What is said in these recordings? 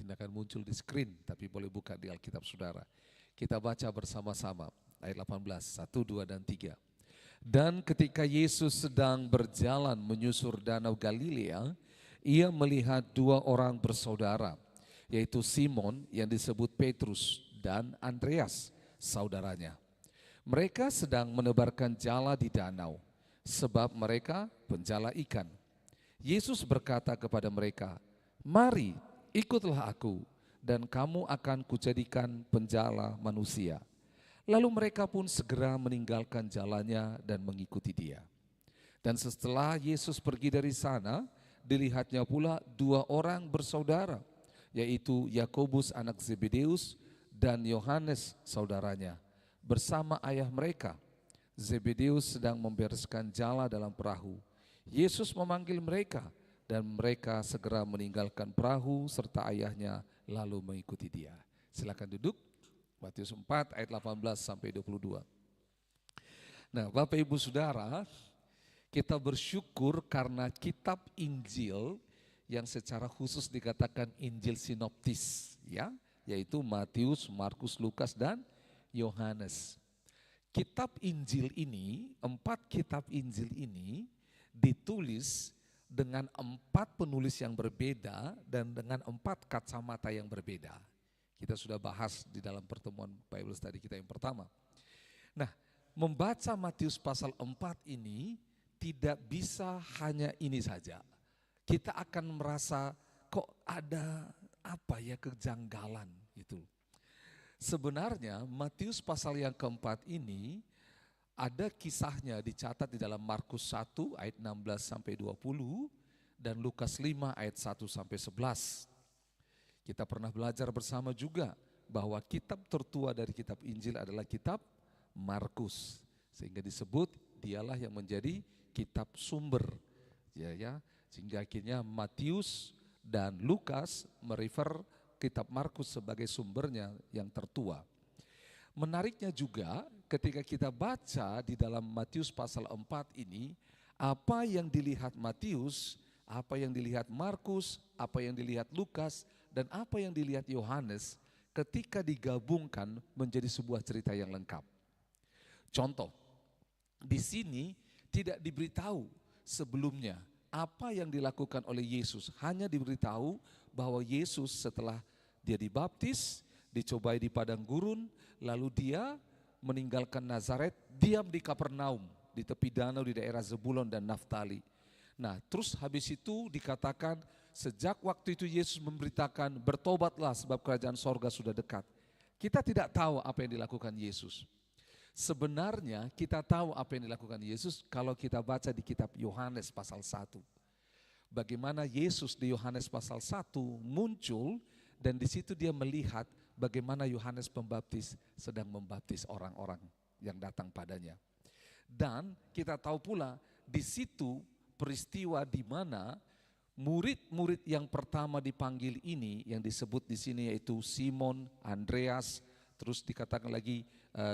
Ini akan muncul di screen, tapi boleh buka di Alkitab saudara. Kita baca bersama-sama ayat 18, 1, 2, dan 3. Dan ketika Yesus sedang berjalan menyusur danau Galilea, ia melihat dua orang bersaudara, yaitu Simon yang disebut Petrus dan Andreas, saudaranya. Mereka sedang menebarkan jala di danau, sebab mereka penjala ikan. Yesus berkata kepada mereka, "Mari, ikutlah aku, dan kamu akan kujadikan penjala manusia." Lalu mereka pun segera meninggalkan jalannya dan mengikuti dia. Dan setelah Yesus pergi dari sana, dilihatnya pula dua orang bersaudara, yaitu Yakobus anak Zebedeus dan Yohanes saudaranya, bersama ayah mereka. Zebedeus sedang membereskan jala dalam perahu. Yesus memanggil mereka dan mereka segera meninggalkan perahu serta ayahnya lalu mengikuti dia. Silakan duduk. Matius 4 ayat 18 sampai 22. Nah, Bapak Ibu Saudara, kita bersyukur karena kitab Injil yang secara khusus dikatakan Injil sinoptis, ya, yaitu Matius, Markus, Lukas, dan Yohanes. Kitab Injil ini, 4 kitab Injil ini ditulis dengan 4 penulis yang berbeda dan dengan 4 kacamata yang berbeda. Kita sudah bahas di dalam pertemuan Bible Study kita yang pertama. Nah, membaca Matius pasal 4 ini tidak bisa hanya ini saja. Kita akan merasa kok ada apa ya kejanggalan gitu. Sebenarnya Matius pasal yang keempat ini ada kisahnya dicatat di dalam Markus 1 ayat 16 sampai 20 dan Lukas 5 ayat 1 sampai 11. Kita pernah belajar bersama juga bahwa kitab tertua dari kitab Injil adalah kitab Markus. Sehingga disebut dialah yang menjadi kitab sumber. Ya, sehingga akhirnya Matius dan Lukas merefer kitab Markus sebagai sumbernya yang tertua. Menariknya juga ketika kita baca di dalam Matius pasal 4 ini, apa yang dilihat Matius, apa yang dilihat Markus, apa yang dilihat Lukas, dan apa yang dilihat Yohanes ketika digabungkan menjadi sebuah cerita yang lengkap. Contoh, di sini tidak diberitahu sebelumnya apa yang dilakukan oleh Yesus. Hanya diberitahu bahwa Yesus setelah dia dibaptis, dicobai di padang gurun, lalu dia meninggalkan Nazaret, diam di Kapernaum, di tepi danau di daerah Zebulon dan Naftali. Nah, terus habis itu dikatakan sejak waktu itu Yesus memberitakan bertobatlah sebab kerajaan sorga sudah dekat. Kita tidak tahu apa yang dilakukan Yesus. Sebenarnya kita tahu apa yang dilakukan Yesus kalau kita baca di kitab Yohanes pasal 1. Bagaimana Yesus di Yohanes pasal 1 muncul dan di situ dia melihat bagaimana Yohanes Pembaptis sedang membaptis orang-orang yang datang padanya. Dan kita tahu pula di situ peristiwa di mana murid-murid yang pertama dipanggil ini yang disebut di sini yaitu Simon, Andreas, terus dikatakan lagi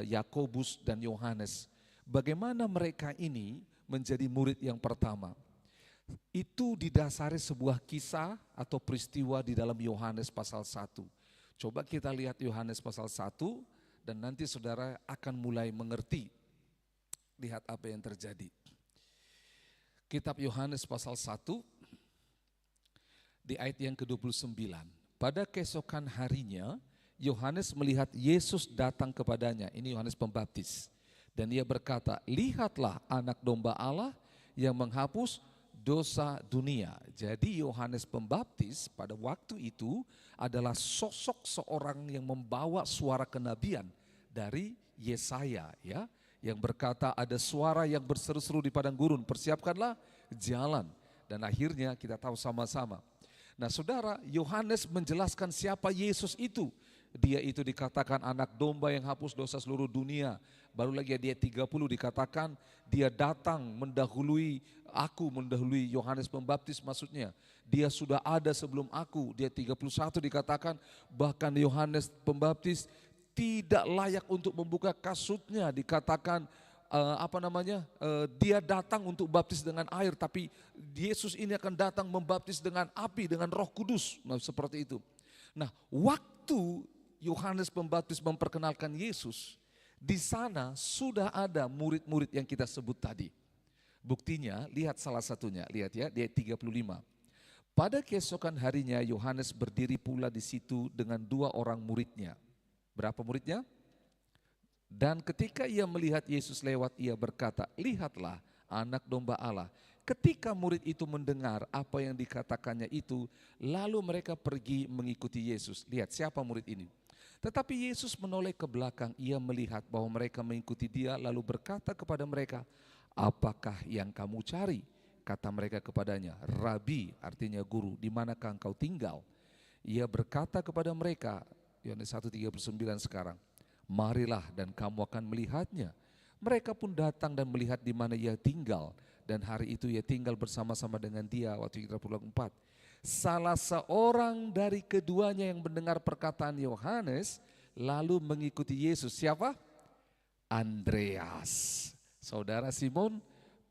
Yakobus dan Yohanes. Bagaimana mereka ini menjadi murid yang pertama? Itu didasari sebuah kisah atau peristiwa di dalam Yohanes pasal 1. Coba kita lihat Yohanes pasal 1 dan nanti saudara akan mulai mengerti. Lihat apa yang terjadi. Kitab Yohanes pasal 1 di ayat yang ke-29. Pada keesokan harinya Yohanes melihat Yesus datang kepadanya. Ini Yohanes Pembaptis. Dan ia berkata, "Lihatlah anak domba Allah yang menghapus dosa dunia." Jadi Yohanes Pembaptis pada waktu itu adalah sosok seorang yang membawa suara kenabian dari Yesaya, ya, yang berkata ada suara yang berseru-seru di padang gurun, persiapkanlah jalan. Dan akhirnya kita tahu sama-sama. Nah saudara, Yohanes menjelaskan siapa Yesus itu. Dia itu dikatakan anak domba yang hapus dosa seluruh dunia. Baru lagi dia 30 dikatakan dia datang mendahului aku, mendahului Yohanes Pembaptis maksudnya. Dia sudah ada sebelum aku. Dia 31 dikatakan bahkan Yohanes Pembaptis tidak layak untuk membuka kasutnya, dikatakan dia datang untuk baptis dengan air, tapi Yesus ini akan datang membaptis dengan api, dengan Roh Kudus. Nah, seperti itu. Nah, waktu Yohanes Pembaptis memperkenalkan Yesus, di sana sudah ada murid-murid yang kita sebut tadi. Buktinya, lihat salah satunya, lihat ya, di ayat 35. Pada keesokan harinya Yohanes berdiri pula di situ dengan 2 orang muridnya. Berapa muridnya? Dan ketika ia melihat Yesus lewat, ia berkata, lihatlah anak domba Allah. Ketika murid itu mendengar apa yang dikatakannya itu, lalu mereka pergi mengikuti Yesus. Lihat siapa murid ini. Tetapi Yesus menoleh ke belakang, ia melihat bahwa mereka mengikuti dia, lalu berkata kepada mereka, apakah yang kamu cari? Kata mereka kepadanya, Rabi, artinya guru, di manakah engkau tinggal? Ia berkata kepada mereka, Yohanes 1:39 sekarang, marilah dan kamu akan melihatnya. Mereka pun datang dan melihat di mana ia tinggal. Dan hari itu ia tinggal bersama-sama dengan dia, waktu kita pulang 4. Salah seorang dari keduanya yang mendengar perkataan Yohanes, lalu mengikuti Yesus. Siapa? Andreas, saudara Simon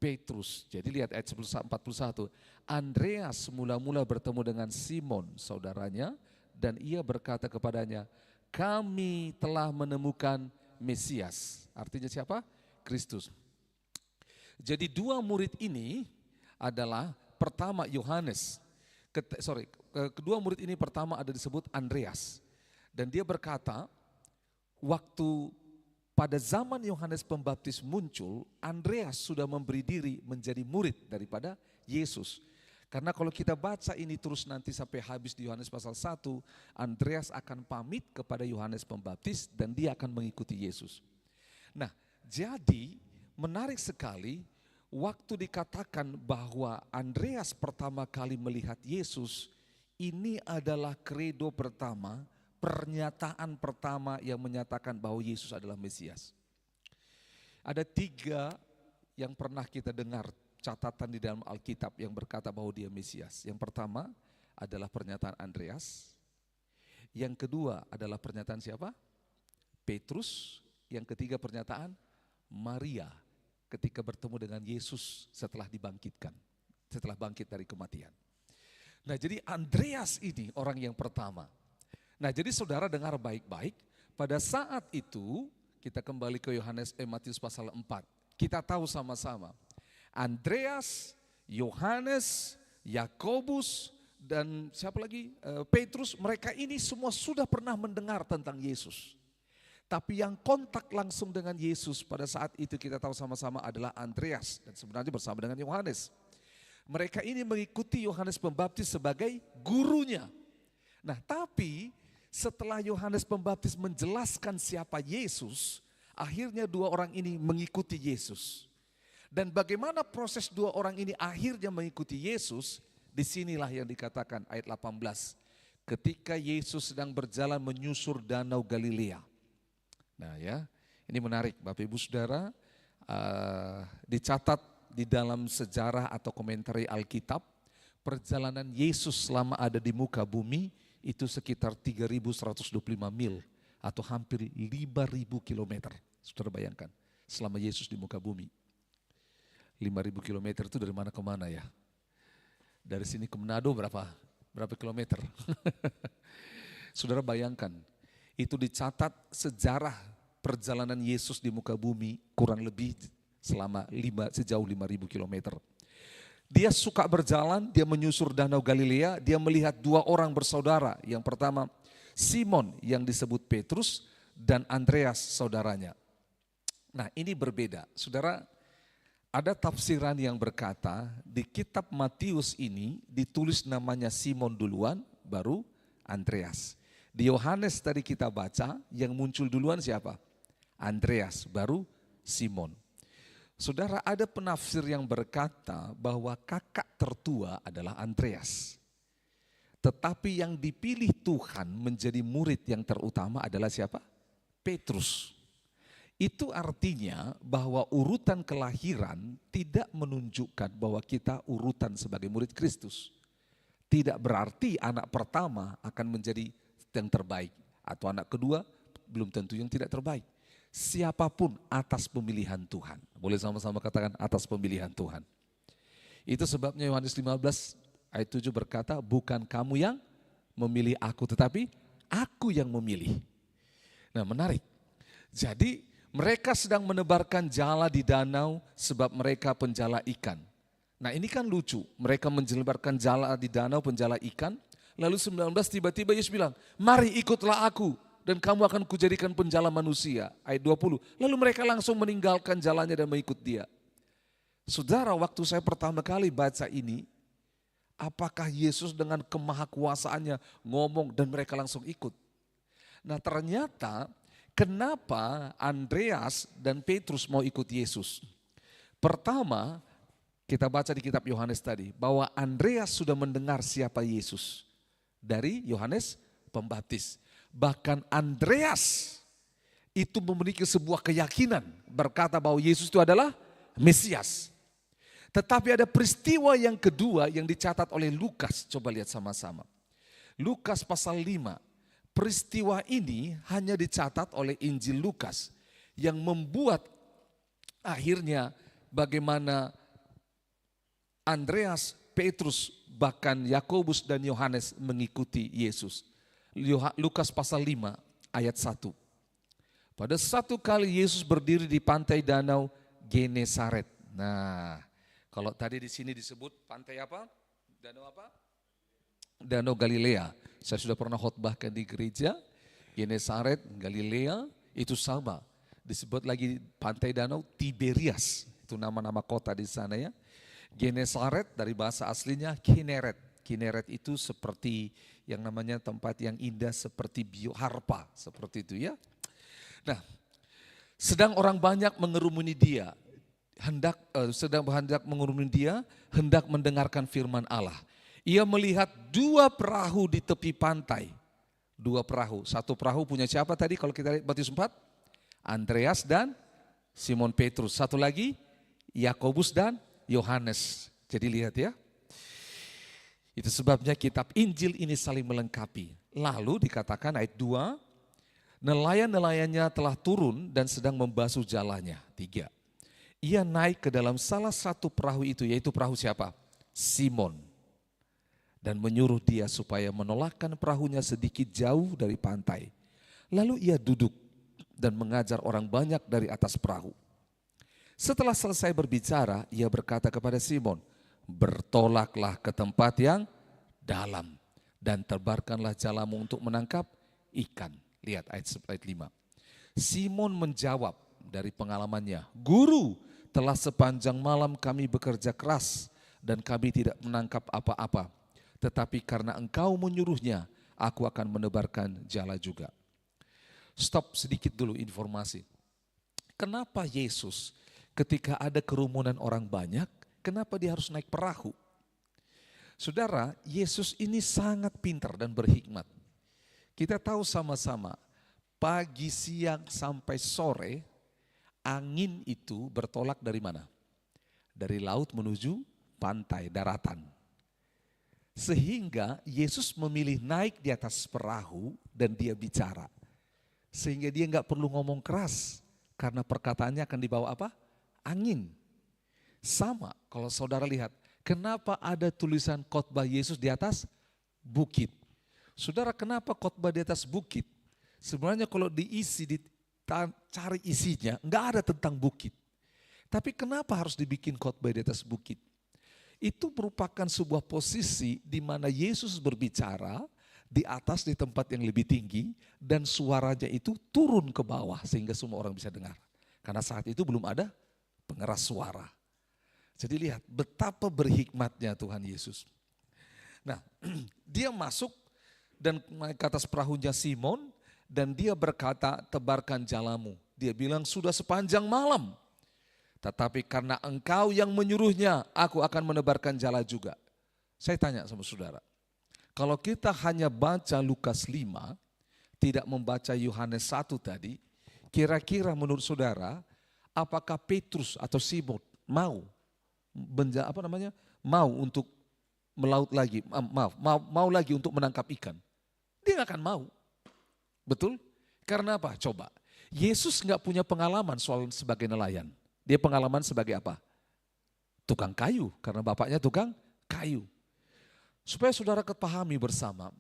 Petrus. Jadi lihat ayat 41. Andreas mula-mula bertemu dengan Simon, saudaranya, dan ia berkata kepadanya, kami telah menemukan Mesias. Artinya siapa? Kristus. Jadi 2 murid ini adalah pertama Yohanes. Kedua murid ini pertama ada disebut Andreas. Dan dia berkata, waktu pada zaman Yohanes Pembaptis muncul, Andreas sudah memberi diri menjadi murid daripada Yesus. Karena kalau kita baca ini terus nanti sampai habis di Yohanes pasal 1, Andreas akan pamit kepada Yohanes Pembaptis dan dia akan mengikuti Yesus. Nah, jadi menarik sekali waktu dikatakan bahwa Andreas pertama kali melihat Yesus, ini adalah kredo pertama, pernyataan pertama yang menyatakan bahwa Yesus adalah Mesias. Ada 3 yang pernah kita dengar catatan di dalam Alkitab yang berkata bahwa dia Mesias. Yang pertama adalah pernyataan Andreas. Yang kedua adalah pernyataan siapa? Petrus. Yang ketiga pernyataan Maria ketika bertemu dengan Yesus setelah dibangkitkan, setelah bangkit dari kematian. Nah, jadi Andreas ini orang yang pertama. Nah, jadi saudara dengar baik-baik, pada saat itu kita kembali ke Matius pasal 4. Kita tahu sama-sama Andreas, Yohanes, Yakobus, dan siapa lagi? Petrus, mereka ini semua sudah pernah mendengar tentang Yesus. Tapi yang kontak langsung dengan Yesus pada saat itu kita tahu sama-sama adalah Andreas dan sebenarnya bersama dengan Yohanes. Mereka ini mengikuti Yohanes Pembaptis sebagai gurunya. Nah, tapi setelah Yohanes Pembaptis menjelaskan siapa Yesus, akhirnya 2 orang ini mengikuti Yesus. Dan bagaimana proses 2 orang ini akhirnya mengikuti Yesus, disinilah yang dikatakan ayat 18. Ketika Yesus sedang berjalan menyusur danau Galilea. Nah ya, ini menarik Bapak Ibu Saudara, dicatat di dalam sejarah atau komentari Alkitab, perjalanan Yesus selama ada di muka bumi itu sekitar 3.125 mil atau hampir 5.000 kilometer. Saudara bayangkan, selama Yesus di muka bumi. 5.000 kilometer itu dari mana ke mana ya? Dari sini ke Manado berapa kilometer? Saudara bayangkan, itu dicatat sejarah perjalanan Yesus di muka bumi kurang lebih sejauh 5.000 kilometer. Dia suka berjalan, dia menyusur danau Galilea, dia melihat 2 orang bersaudara. Yang pertama Simon yang disebut Petrus dan Andreas saudaranya. Nah, ini berbeda. Saudara, ada tafsiran yang berkata di kitab Matius ini ditulis namanya Simon duluan baru Andreas. Di Yohanes tadi kita baca yang muncul duluan siapa? Andreas baru Simon. Saudara, ada penafsir yang berkata bahwa kakak tertua adalah Andreas. Tetapi yang dipilih Tuhan menjadi murid yang terutama adalah siapa? Petrus. Itu artinya bahwa urutan kelahiran tidak menunjukkan bahwa kita urutan sebagai murid Kristus. Tidak berarti anak pertama akan menjadi yang terbaik. Atau anak kedua belum tentu yang tidak terbaik. Siapapun atas pemilihan Tuhan. Boleh sama-sama katakan atas pemilihan Tuhan. Itu sebabnya Yohanes 15 ayat 7 berkata, bukan kamu yang memilih aku, tetapi aku yang memilih. Nah, menarik. Jadi mereka sedang menebarkan jala di danau sebab mereka penjala ikan. Nah, ini kan lucu. Mereka menjelebarkan jala di danau, penjala ikan. Lalu 19 tiba-tiba Yesus bilang, mari ikutlah aku dan kamu akan kujadikan penjala manusia. Ayat 20. Lalu mereka langsung meninggalkan jalannya dan mengikut dia. Saudara, waktu saya pertama kali baca ini, apakah Yesus dengan kemahakuasaannya ngomong dan mereka langsung ikut? Nah, ternyata kenapa Andreas dan Petrus mau ikut Yesus? Pertama, kita baca di kitab Yohanes tadi, bahwa Andreas sudah mendengar siapa Yesus dari Yohanes Pembaptis. Bahkan Andreas itu memiliki sebuah keyakinan, berkata bahwa Yesus itu adalah Mesias. Tetapi ada peristiwa yang kedua yang dicatat oleh Lukas, coba lihat sama-sama. Lukas pasal 5, peristiwa ini hanya dicatat oleh Injil Lukas yang membuat akhirnya bagaimana Andreas, Petrus, bahkan Yakobus dan Yohanes mengikuti Yesus. Lukas pasal 5 ayat 1. Pada satu kali Yesus berdiri di pantai danau Genesaret. Nah, kalau tadi di sini disebut pantai apa? Danau apa? Danau Galilea. Saya sudah pernah khotbahkan di gereja. Genesaret, Galilea itu sama. Disebut lagi pantai danau Tiberias. Itu nama-nama kota di sana ya. Genesaret dari bahasa aslinya Kineret. Kineret itu seperti yang namanya tempat yang indah seperti bioharpa. Seperti itu ya. Nah, sedang orang banyak mengerumuni dia. Hendak mendengarkan firman Allah. Ia melihat dua perahu di tepi pantai. Dua perahu. Satu perahu punya siapa tadi kalau kita lihat Matius 4? Andreas dan Simon Petrus. Satu lagi Yakobus dan Yohanes. Jadi lihat ya. Itu sebabnya kitab Injil ini saling melengkapi. Lalu dikatakan ayat 2, nelayan-nelayannya telah turun dan sedang membasuh jalannya. 3. Ia naik ke dalam salah satu perahu itu, yaitu perahu siapa? Simon. Dan menyuruh dia supaya menolakkan perahunya sedikit jauh dari pantai. Lalu ia duduk dan mengajar orang banyak dari atas perahu. Setelah selesai berbicara, ia berkata kepada Simon, bertolaklah ke tempat yang dalam dan tebarkanlah jalamu untuk menangkap ikan. Lihat ayat 5. Simon menjawab dari pengalamannya, Guru, telah sepanjang malam kami bekerja keras dan kami tidak menangkap apa-apa. Tetapi karena engkau menyuruhnya, aku akan menebarkan jala juga. Stop sedikit dulu informasi. Kenapa Yesus ketika ada kerumunan orang banyak, kenapa dia harus naik perahu? Saudara, Yesus ini sangat pintar dan berhikmat. Kita tahu sama-sama, pagi, siang, sampai sore, angin itu bertolak dari mana? Dari laut menuju pantai, daratan. Sehingga Yesus memilih naik di atas perahu dan dia bicara. Sehingga dia nggak perlu ngomong keras, karena perkataannya akan dibawa apa? Angin. Sama kalau saudara lihat, kenapa ada tulisan khotbah Yesus di atas bukit? Saudara, kenapa khotbah di atas bukit? Sebenarnya kalau cari isinya, nggak ada tentang bukit. Tapi kenapa harus dibikin khotbah di atas bukit? Itu merupakan sebuah posisi di mana Yesus berbicara di atas di tempat yang lebih tinggi dan suaranya itu turun ke bawah sehingga semua orang bisa dengar. Karena saat itu belum ada pengeras suara. Jadi lihat betapa berhikmatnya Tuhan Yesus. Nah, dia masuk dan naik ke atas perahunya Simon dan dia berkata, tebarkan jalamu. Dia bilang sudah sepanjang malam. Tetapi karena engkau yang menyuruhnya, aku akan menebarkan jala juga. Saya tanya sama saudara, kalau kita hanya baca Lukas 5, tidak membaca Yohanes 1 tadi, kira-kira menurut saudara, apakah Petrus atau Simon mau untuk melaut lagi, mau lagi untuk menangkap ikan? Dia nggak akan mau. Betul? Karena apa? Coba. Yesus nggak punya pengalaman soal sebagai nelayan. Dia pengalaman sebagai apa? Tukang kayu, karena bapaknya tukang kayu. Supaya saudara kepahami bersama,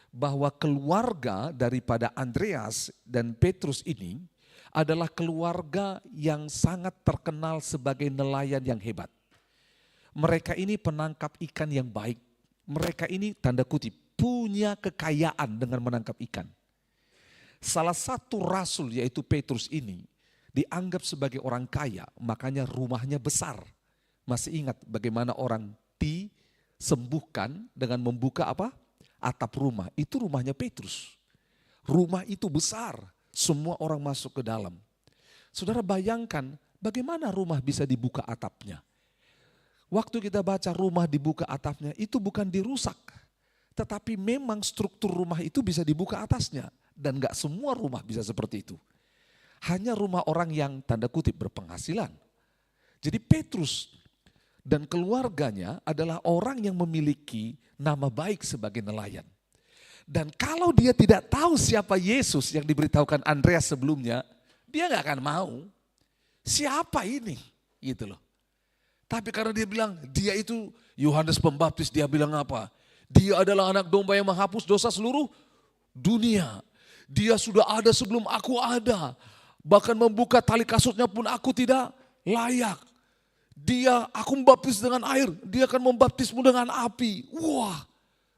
bahwa keluarga daripada Andreas dan Petrus ini adalah keluarga yang sangat terkenal sebagai nelayan yang hebat. Mereka ini penangkap ikan yang baik. Mereka ini tanda kutip punya kekayaan dengan menangkap ikan. Salah satu rasul yaitu Petrus ini dianggap sebagai orang kaya, makanya rumahnya besar. Masih ingat bagaimana orang disembuhkan dengan membuka apa? Atap rumah. Itu rumahnya Petrus. Rumah itu besar, semua orang masuk ke dalam. Saudara bayangkan bagaimana rumah bisa dibuka atapnya. Waktu kita baca rumah dibuka atapnya itu bukan dirusak. Tetapi memang struktur rumah itu bisa dibuka atasnya. Dan gak semua rumah bisa seperti itu. Hanya rumah orang yang tanda kutip berpenghasilan. Jadi Petrus dan keluarganya adalah orang yang memiliki nama baik sebagai nelayan. Dan kalau dia tidak tahu siapa Yesus yang diberitahukan Andreas sebelumnya, dia gak akan mau. Siapa ini? Gitu loh. Tapi karena dia bilang, dia itu Yohanes Pembaptis, dia bilang apa? Dia adalah anak domba yang menghapus dosa seluruh dunia. Dia sudah ada sebelum aku ada. Bahkan membuka tali kasutnya pun aku tidak layak. Aku membaptis dengan air, dia akan membaptismu dengan api. Wah,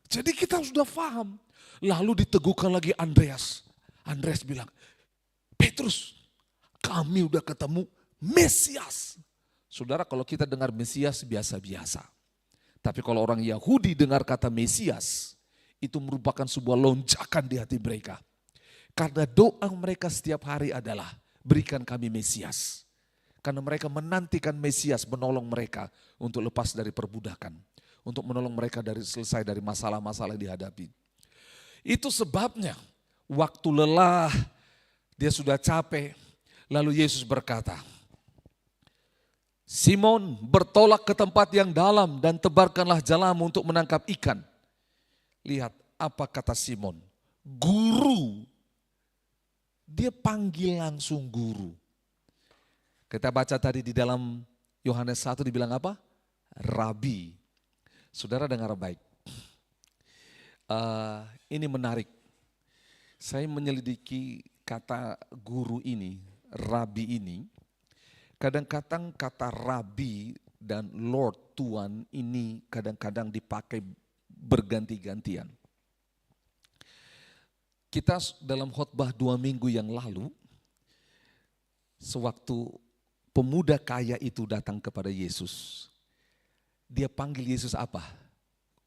jadi kita sudah paham. Lalu diteguhkan lagi Andreas. Andreas bilang, Petrus, kami udah ketemu Mesias. Saudara, kalau kita dengar Mesias biasa-biasa. Tapi kalau orang Yahudi dengar kata Mesias, itu merupakan sebuah lonjakan di hati mereka. Karena doa mereka setiap hari adalah, berikan kami Mesias. Karena mereka menantikan Mesias menolong mereka untuk lepas dari perbudakan. Untuk menolong mereka selesai dari masalah-masalah yang dihadapi. Itu sebabnya waktu lelah, dia sudah capek. Lalu Yesus berkata, Simon, bertolak ke tempat yang dalam dan tebarkanlah jalamu untuk menangkap ikan. Lihat apa kata Simon. Guru. Dia panggil langsung guru. Kita baca tadi di dalam Yohanes 1 dibilang apa? Rabi. Saudara dengar baik. Ini menarik. Saya menyelidiki kata guru ini, rabi ini. Kadang-kadang kata rabi dan Lord, Tuhan ini kadang-kadang dipakai berganti-gantian. Kita dalam khotbah 2 minggu yang lalu, sewaktu pemuda kaya itu datang kepada Yesus, dia panggil Yesus apa?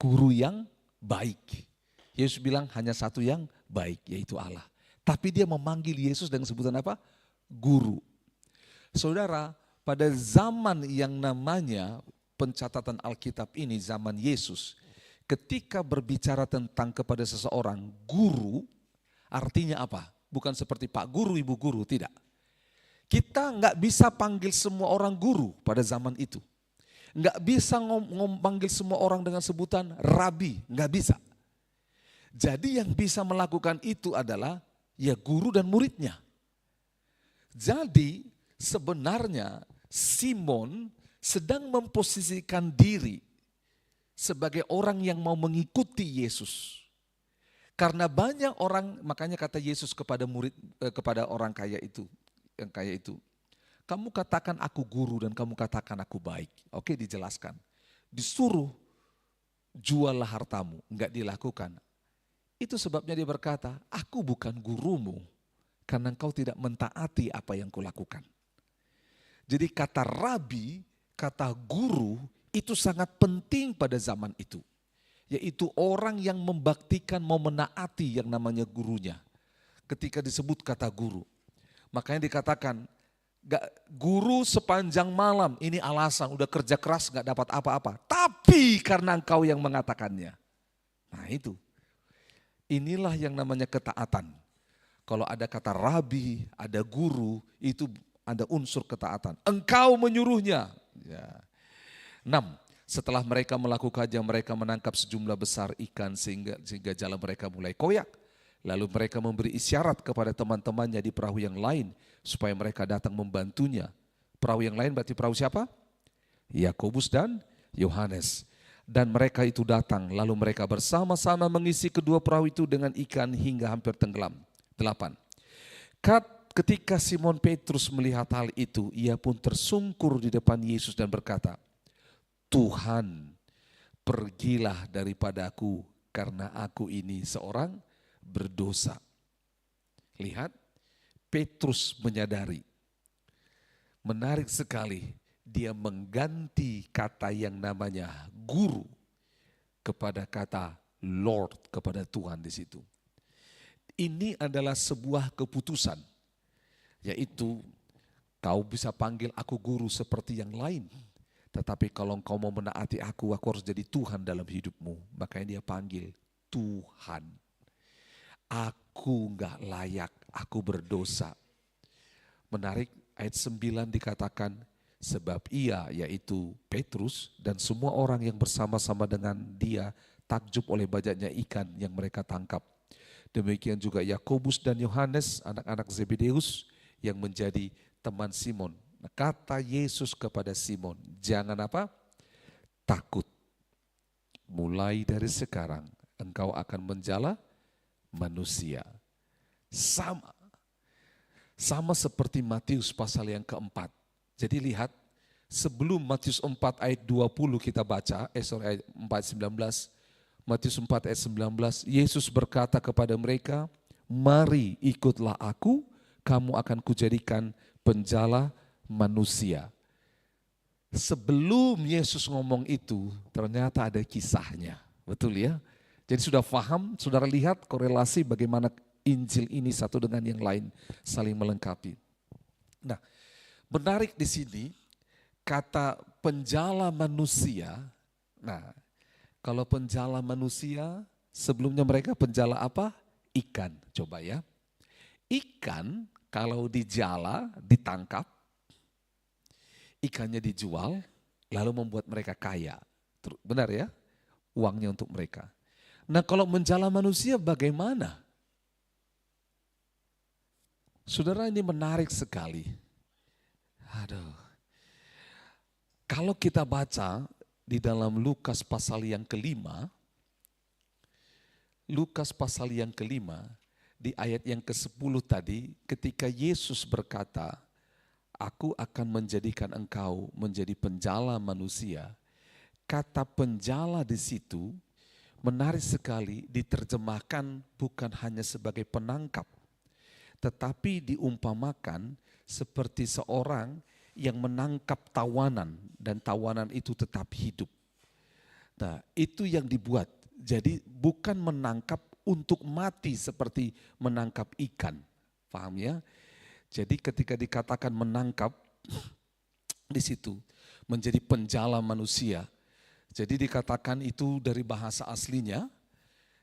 Guru yang baik. Yesus bilang hanya satu yang baik, yaitu Allah. Tapi dia memanggil Yesus dengan sebutan apa? Guru. Saudara, pada zaman yang namanya pencatatan Alkitab ini, zaman Yesus, ketika berbicara tentang kepada seseorang guru, artinya apa? Bukan seperti Pak Guru, Ibu Guru, tidak. Kita nggak bisa panggil semua orang guru pada zaman itu. Nggak bisa panggil semua orang dengan sebutan rabi, nggak bisa. Jadi yang bisa melakukan itu adalah ya guru dan muridnya. Jadi sebenarnya Simon sedang memposisikan diri sebagai orang yang mau mengikuti Yesus. Karena banyak orang, makanya kata Yesus kepada kepada orang kaya itu, yang kaya itu, kamu katakan aku guru dan kamu katakan aku baik. Oke, dijelaskan. Disuruh juallah hartamu, enggak dilakukan. Itu sebabnya dia berkata, aku bukan gurumu karena engkau tidak mentaati apa yang kulakukan. Jadi kata rabi, kata guru itu sangat penting pada zaman itu. Yaitu orang yang membaktikan mau menaati yang namanya gurunya. Ketika disebut kata guru. Makanya dikatakan, guru sepanjang malam, ini alasan udah kerja keras gak dapat apa-apa. Tapi karena engkau yang mengatakannya. Nah itu, inilah yang namanya ketaatan. Kalau ada kata rabi, ada guru, itu ada unsur ketaatan. Engkau menyuruhnya. Ya. 6. Setelah mereka melakukannya, mereka menangkap sejumlah besar ikan sehingga jalan mereka mulai koyak. Lalu mereka memberi isyarat kepada teman-temannya di perahu yang lain supaya mereka datang membantunya. Perahu yang lain berarti perahu siapa? Yakobus dan Yohanes. Dan mereka itu datang, lalu mereka bersama-sama mengisi kedua perahu itu dengan ikan hingga hampir tenggelam. 8. Ketika Simon Petrus melihat hal itu, ia pun tersungkur di depan Yesus dan berkata, Tuhan, pergilah daripada aku karena aku ini seorang berdosa. Lihat, Petrus menyadari. Menarik sekali, dia mengganti kata yang namanya guru kepada kata Lord, kepada Tuhan di situ. Ini adalah sebuah keputusan, yaitu kau bisa panggil aku guru seperti yang lain. Tetapi kalau engkau mau menaati aku harus jadi Tuhan dalam hidupmu. Makanya dia panggil Tuhan. Aku enggak layak, aku berdosa. Menarik, ayat 9 dikatakan, sebab ia, yaitu Petrus dan semua orang yang bersama-sama dengan dia takjub oleh banyaknya ikan yang mereka tangkap. Demikian juga Yakobus dan Yohanes, anak-anak Zebedeus yang menjadi teman Simon. Kata Yesus kepada Simon, jangan apa? Takut. Mulai dari sekarang engkau akan menjala manusia. Sama seperti Matius pasal yang keempat. Jadi lihat, sebelum Matius 4 ayat 20 kita baca, ayat 4 19, Matius 4 ayat 19, Yesus berkata kepada mereka, mari ikutlah aku, kamu akan kujadikan penjala manusia. Sebelum Yesus ngomong itu, ternyata ada kisahnya. Betul ya? Jadi sudah paham, saudara lihat korelasi bagaimana Injil ini satu dengan yang lain saling melengkapi. Nah, menarik di sini kata penjala manusia. Nah, kalau penjala manusia, sebelumnya mereka penjala apa? Ikan. Coba ya. Ikan kalau dijala, ditangkap, ikannya dijual, lalu membuat mereka kaya. Benar ya? Uangnya untuk mereka. Nah, kalau menjala manusia bagaimana? Saudara, ini menarik sekali. Aduh. Kalau kita baca di dalam Lukas pasal yang kelima, di ayat yang ke-10 tadi, ketika Yesus berkata, aku akan menjadikan engkau menjadi penjala manusia. Kata penjala di situ menarik sekali, diterjemahkan bukan hanya sebagai penangkap, tetapi diumpamakan seperti seorang yang menangkap tawanan dan tawanan itu tetap hidup. Nah, itu yang dibuat. Jadi bukan menangkap untuk mati seperti menangkap ikan. Paham ya? Jadi ketika dikatakan menangkap di situ menjadi penjala manusia. Jadi dikatakan itu dari bahasa aslinya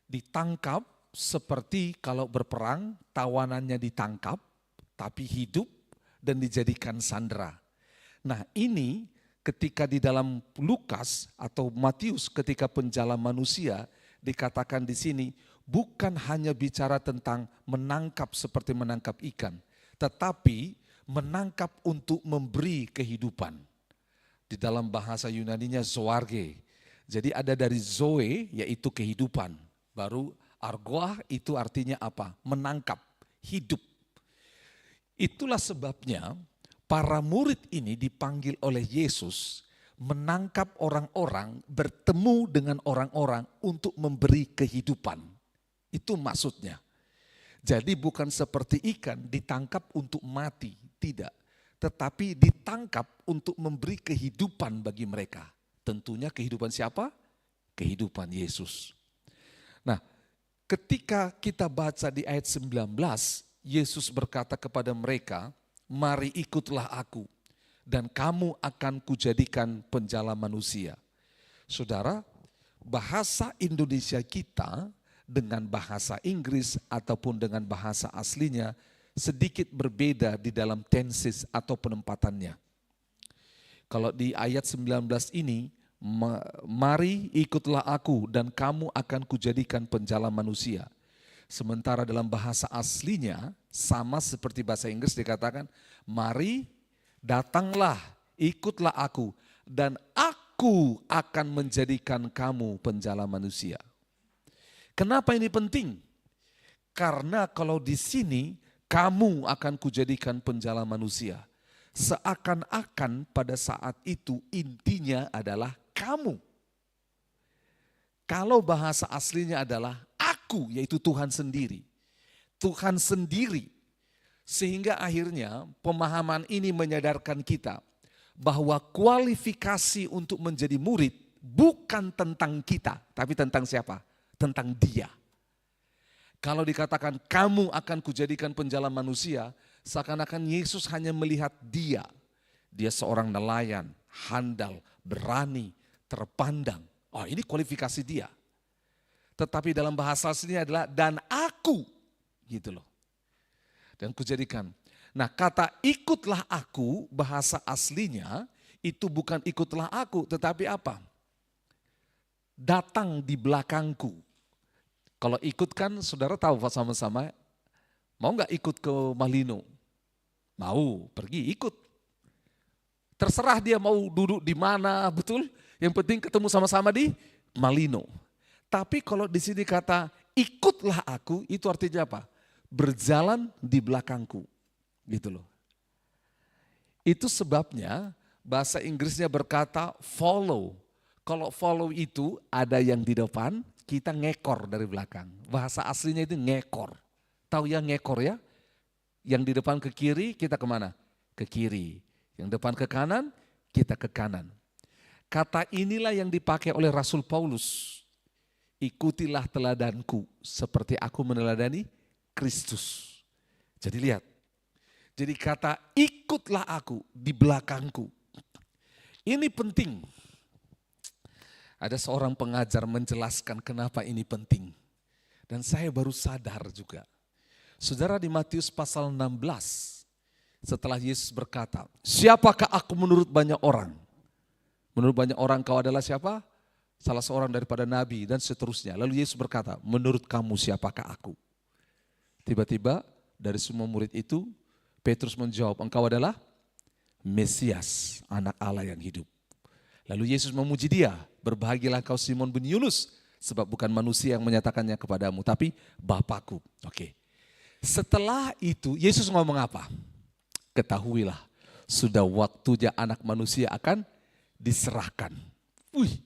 ditangkap seperti kalau berperang tawanannya ditangkap tapi hidup dan dijadikan sandera. Nah, ini ketika di dalam Lukas atau Matius ketika penjala manusia dikatakan di sini bukan hanya bicara tentang menangkap seperti menangkap ikan, tetapi menangkap untuk memberi kehidupan. Di dalam bahasa Yunaninya zoarge. Jadi ada dari zoe yaitu kehidupan. Baru argoah itu artinya apa? Menangkap, hidup. Itulah sebabnya para murid ini dipanggil oleh Yesus menangkap orang-orang, bertemu dengan orang-orang untuk memberi kehidupan. Itu maksudnya. Jadi bukan seperti ikan ditangkap untuk mati, tidak. Tetapi ditangkap untuk memberi kehidupan bagi mereka. Tentunya kehidupan siapa? Kehidupan Yesus. Nah, ketika kita baca di ayat 19, Yesus berkata kepada mereka, mari ikutlah aku dan kamu akan kujadikan penjala manusia. Saudara, bahasa Indonesia kita dengan bahasa Inggris ataupun dengan bahasa aslinya sedikit berbeda di dalam tenses atau penempatannya. Kalau di ayat 19 ini, mari ikutlah aku dan kamu akan kujadikan penjala manusia. Sementara dalam bahasa aslinya sama seperti bahasa Inggris dikatakan, mari datanglah, ikutlah aku dan aku aku akan menjadikan kamu penjala manusia. Kenapa ini penting? Karena kalau di sini kamu akan kujadikan penjala manusia. Seakan-akan pada saat itu intinya adalah kamu. Kalau bahasa aslinya adalah aku, yaitu Tuhan sendiri. Tuhan sendiri. Sehingga akhirnya pemahaman ini menyadarkan kita bahwa kualifikasi untuk menjadi murid bukan tentang kita, tapi tentang siapa? Tentang Dia. Kalau dikatakan kamu akan kujadikan penjala manusia, seakan-akan Yesus hanya melihat dia. Dia seorang nelayan, handal, berani, terpandang. Oh, ini kualifikasi dia. Tetapi dalam bahasa aslinya adalah dan aku, gitu loh. Dan kujadikan. Nah, kata ikutlah aku, bahasa aslinya itu bukan ikutlah aku, tetapi apa? Datang di belakangku. Kalau ikut kan saudara tahu sama-sama, mau nggak ikut ke Malino? Mau, pergi ikut. Terserah dia mau duduk di mana, betul? Yang penting ketemu sama-sama di Malino. Tapi kalau di sini kata ikutlah aku, itu artinya apa? Berjalan di belakangku. Gitu loh. Itu sebabnya bahasa Inggrisnya berkata follow. Kalau follow itu ada yang di depan, kita ngekor dari belakang. Bahasa aslinya itu ngekor. Tahu ya ngekor ya? Yang di depan ke kiri, kita kemana? Ke kiri. Yang depan ke kanan, kita ke kanan. Kata inilah yang dipakai oleh Rasul Paulus. Ikutilah teladanku seperti aku meneladani Kristus. Jadi lihat. Jadi kata ikutlah aku di belakangku. Ini penting. Ada seorang pengajar menjelaskan kenapa ini penting. Dan saya baru sadar juga. Saudara, di Matius pasal 16, setelah Yesus berkata, siapakah aku menurut banyak orang? Menurut banyak orang kau adalah siapa? Salah seorang daripada nabi dan seterusnya. Lalu Yesus berkata, menurut kamu siapakah aku? Tiba-tiba dari semua murid itu, Petrus menjawab, engkau adalah Mesias, anak Allah yang hidup. Lalu Yesus memuji dia, berbahagialah kau Simon bin Yunus, sebab bukan manusia yang menyatakannya kepadamu, tapi Bapakku. Oke. Setelah itu Yesus ngomong apa? Ketahuilah, sudah waktunya anak manusia akan diserahkan. Wih,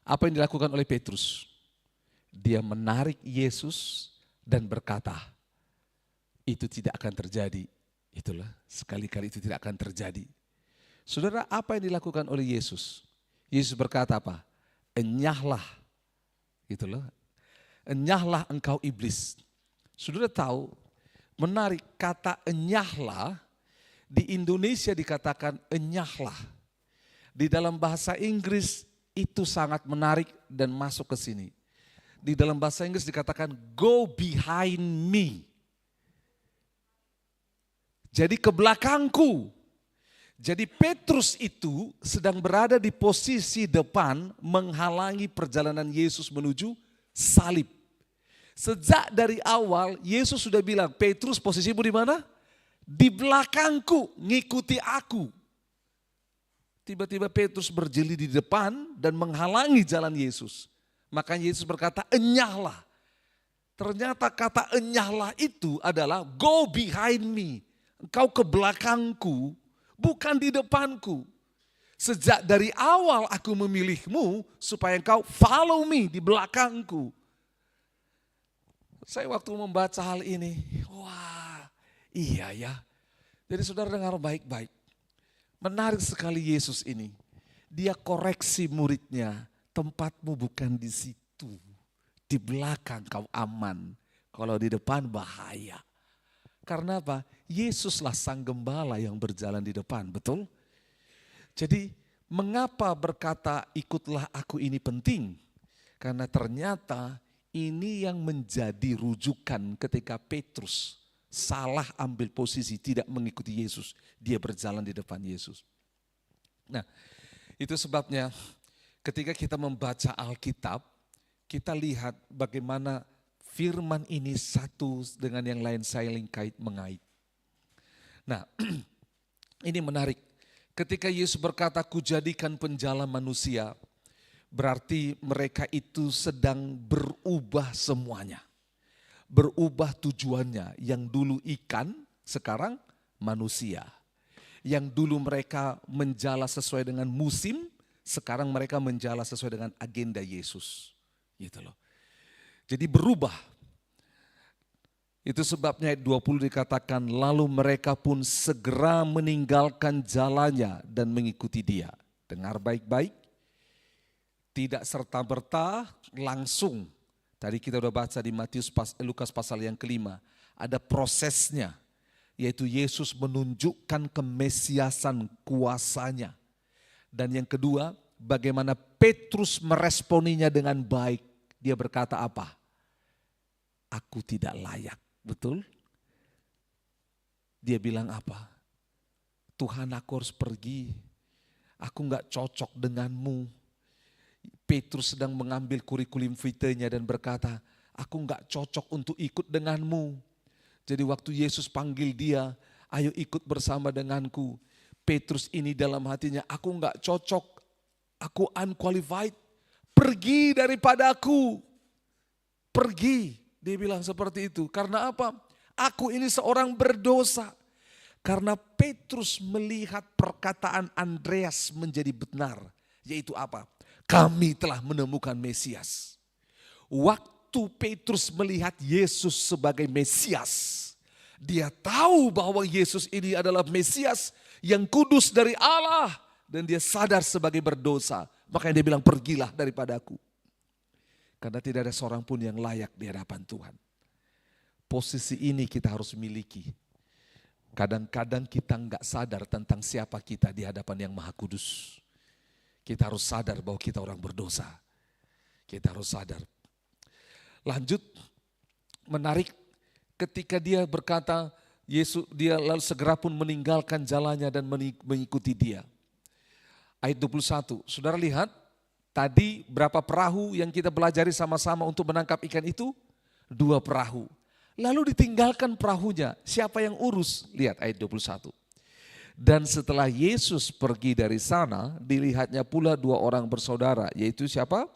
apa yang dilakukan oleh Petrus? Dia menarik Yesus dan berkata, itu tidak akan terjadi. Itulah, sekali-kali itu tidak akan terjadi. Saudara, apa yang dilakukan oleh Yesus? Yesus berkata apa? Enyahlah. Gitu loh. Enyahlah engkau iblis. Saudara tahu, menarik kata enyahlah, di Indonesia dikatakan enyahlah. Di dalam bahasa Inggris itu sangat menarik dan masuk ke sini. Di dalam bahasa Inggris dikatakan go behind me. Jadi ke belakangku. Jadi Petrus itu sedang berada di posisi depan menghalangi perjalanan Yesus menuju salib. Sejak dari awal Yesus sudah bilang, Petrus posisimu di mana? Di belakangku, ngikuti aku. Tiba-tiba Petrus berjeli di depan dan menghalangi jalan Yesus. Makanya Yesus berkata, enyahlah. Ternyata kata enyahlah itu adalah go behind me. Engkau ke belakangku, bukan di depanku. Sejak dari awal aku memilihmu supaya engkau follow me di belakangku. Saya waktu membaca hal ini, wah iya ya. Jadi saudara dengar baik-baik. Menarik sekali Yesus ini. Dia koreksi muridnya, tempatmu bukan di situ. Di belakang kau aman, kalau di depan bahaya. Karena apa? Yesuslah sang gembala yang berjalan di depan, betul? Jadi mengapa berkata ikutlah aku ini penting? Karena ternyata ini yang menjadi rujukan ketika Petrus salah ambil posisi tidak mengikuti Yesus. Dia berjalan di depan Yesus. Nah, itu sebabnya ketika kita membaca Alkitab, kita lihat bagaimana firman ini satu dengan yang lain saling kait mengait. Nah, ini menarik Ketika Yesus berkata, "Kujadikan penjala manusia," berarti mereka itu sedang berubah semuanya. Berubah tujuannya. Yang dulu ikan, sekarang manusia. Yang dulu mereka menjala sesuai dengan musim, sekarang mereka menjala sesuai dengan agenda Yesus. Gitu loh. Jadi berubah. Itu sebabnya ayat 20 dikatakan, lalu mereka pun segera meninggalkan jalannya dan mengikuti dia. Dengar baik-baik, tidak serta-merta langsung. Tadi kita udah baca di Lukas pasal yang kelima, ada prosesnya, yaitu Yesus menunjukkan kemesiasan kuasanya. Dan yang kedua, bagaimana Petrus meresponinya dengan baik. Dia berkata apa? Aku tidak layak. Betul? Dia bilang apa? Tuhan, aku harus pergi. Aku gak cocok denganmu. Petrus sedang mengambil kurikulum vitae-nya dan berkata, aku gak cocok untuk ikut denganmu. Jadi waktu Yesus panggil dia, ayo ikut bersama denganku. Petrus ini dalam hatinya, aku gak cocok, aku unqualified. Pergi daripada aku. Pergi. Dia bilang seperti itu. Karena apa? Aku ini seorang berdosa. Karena Petrus melihat perkataan Andreas menjadi benar. Yaitu apa? Kami telah menemukan Mesias. Waktu Petrus melihat Yesus sebagai Mesias, dia tahu bahwa Yesus ini adalah Mesias yang kudus dari Allah. Dan dia sadar sebagai berdosa. Makanya dia bilang, pergilah daripada aku. Karena tidak ada seorang pun yang layak di hadapan Tuhan. Posisi ini kita harus miliki. Kadang-kadang kita enggak sadar tentang siapa kita di hadapan yang Maha Kudus. Kita harus sadar bahwa kita orang berdosa. Kita harus sadar. Lanjut, menarik ketika dia berkata, Yesus, dia lalu segera pun meninggalkan jalannya dan mengikuti dia. Ayat 21, saudara lihat, tadi berapa perahu yang kita pelajari sama-sama untuk menangkap ikan itu? 2 perahu. Lalu ditinggalkan perahunya, siapa yang urus? Lihat ayat 21. Dan setelah Yesus pergi dari sana, dilihatnya pula 2 orang bersaudara, yaitu siapa?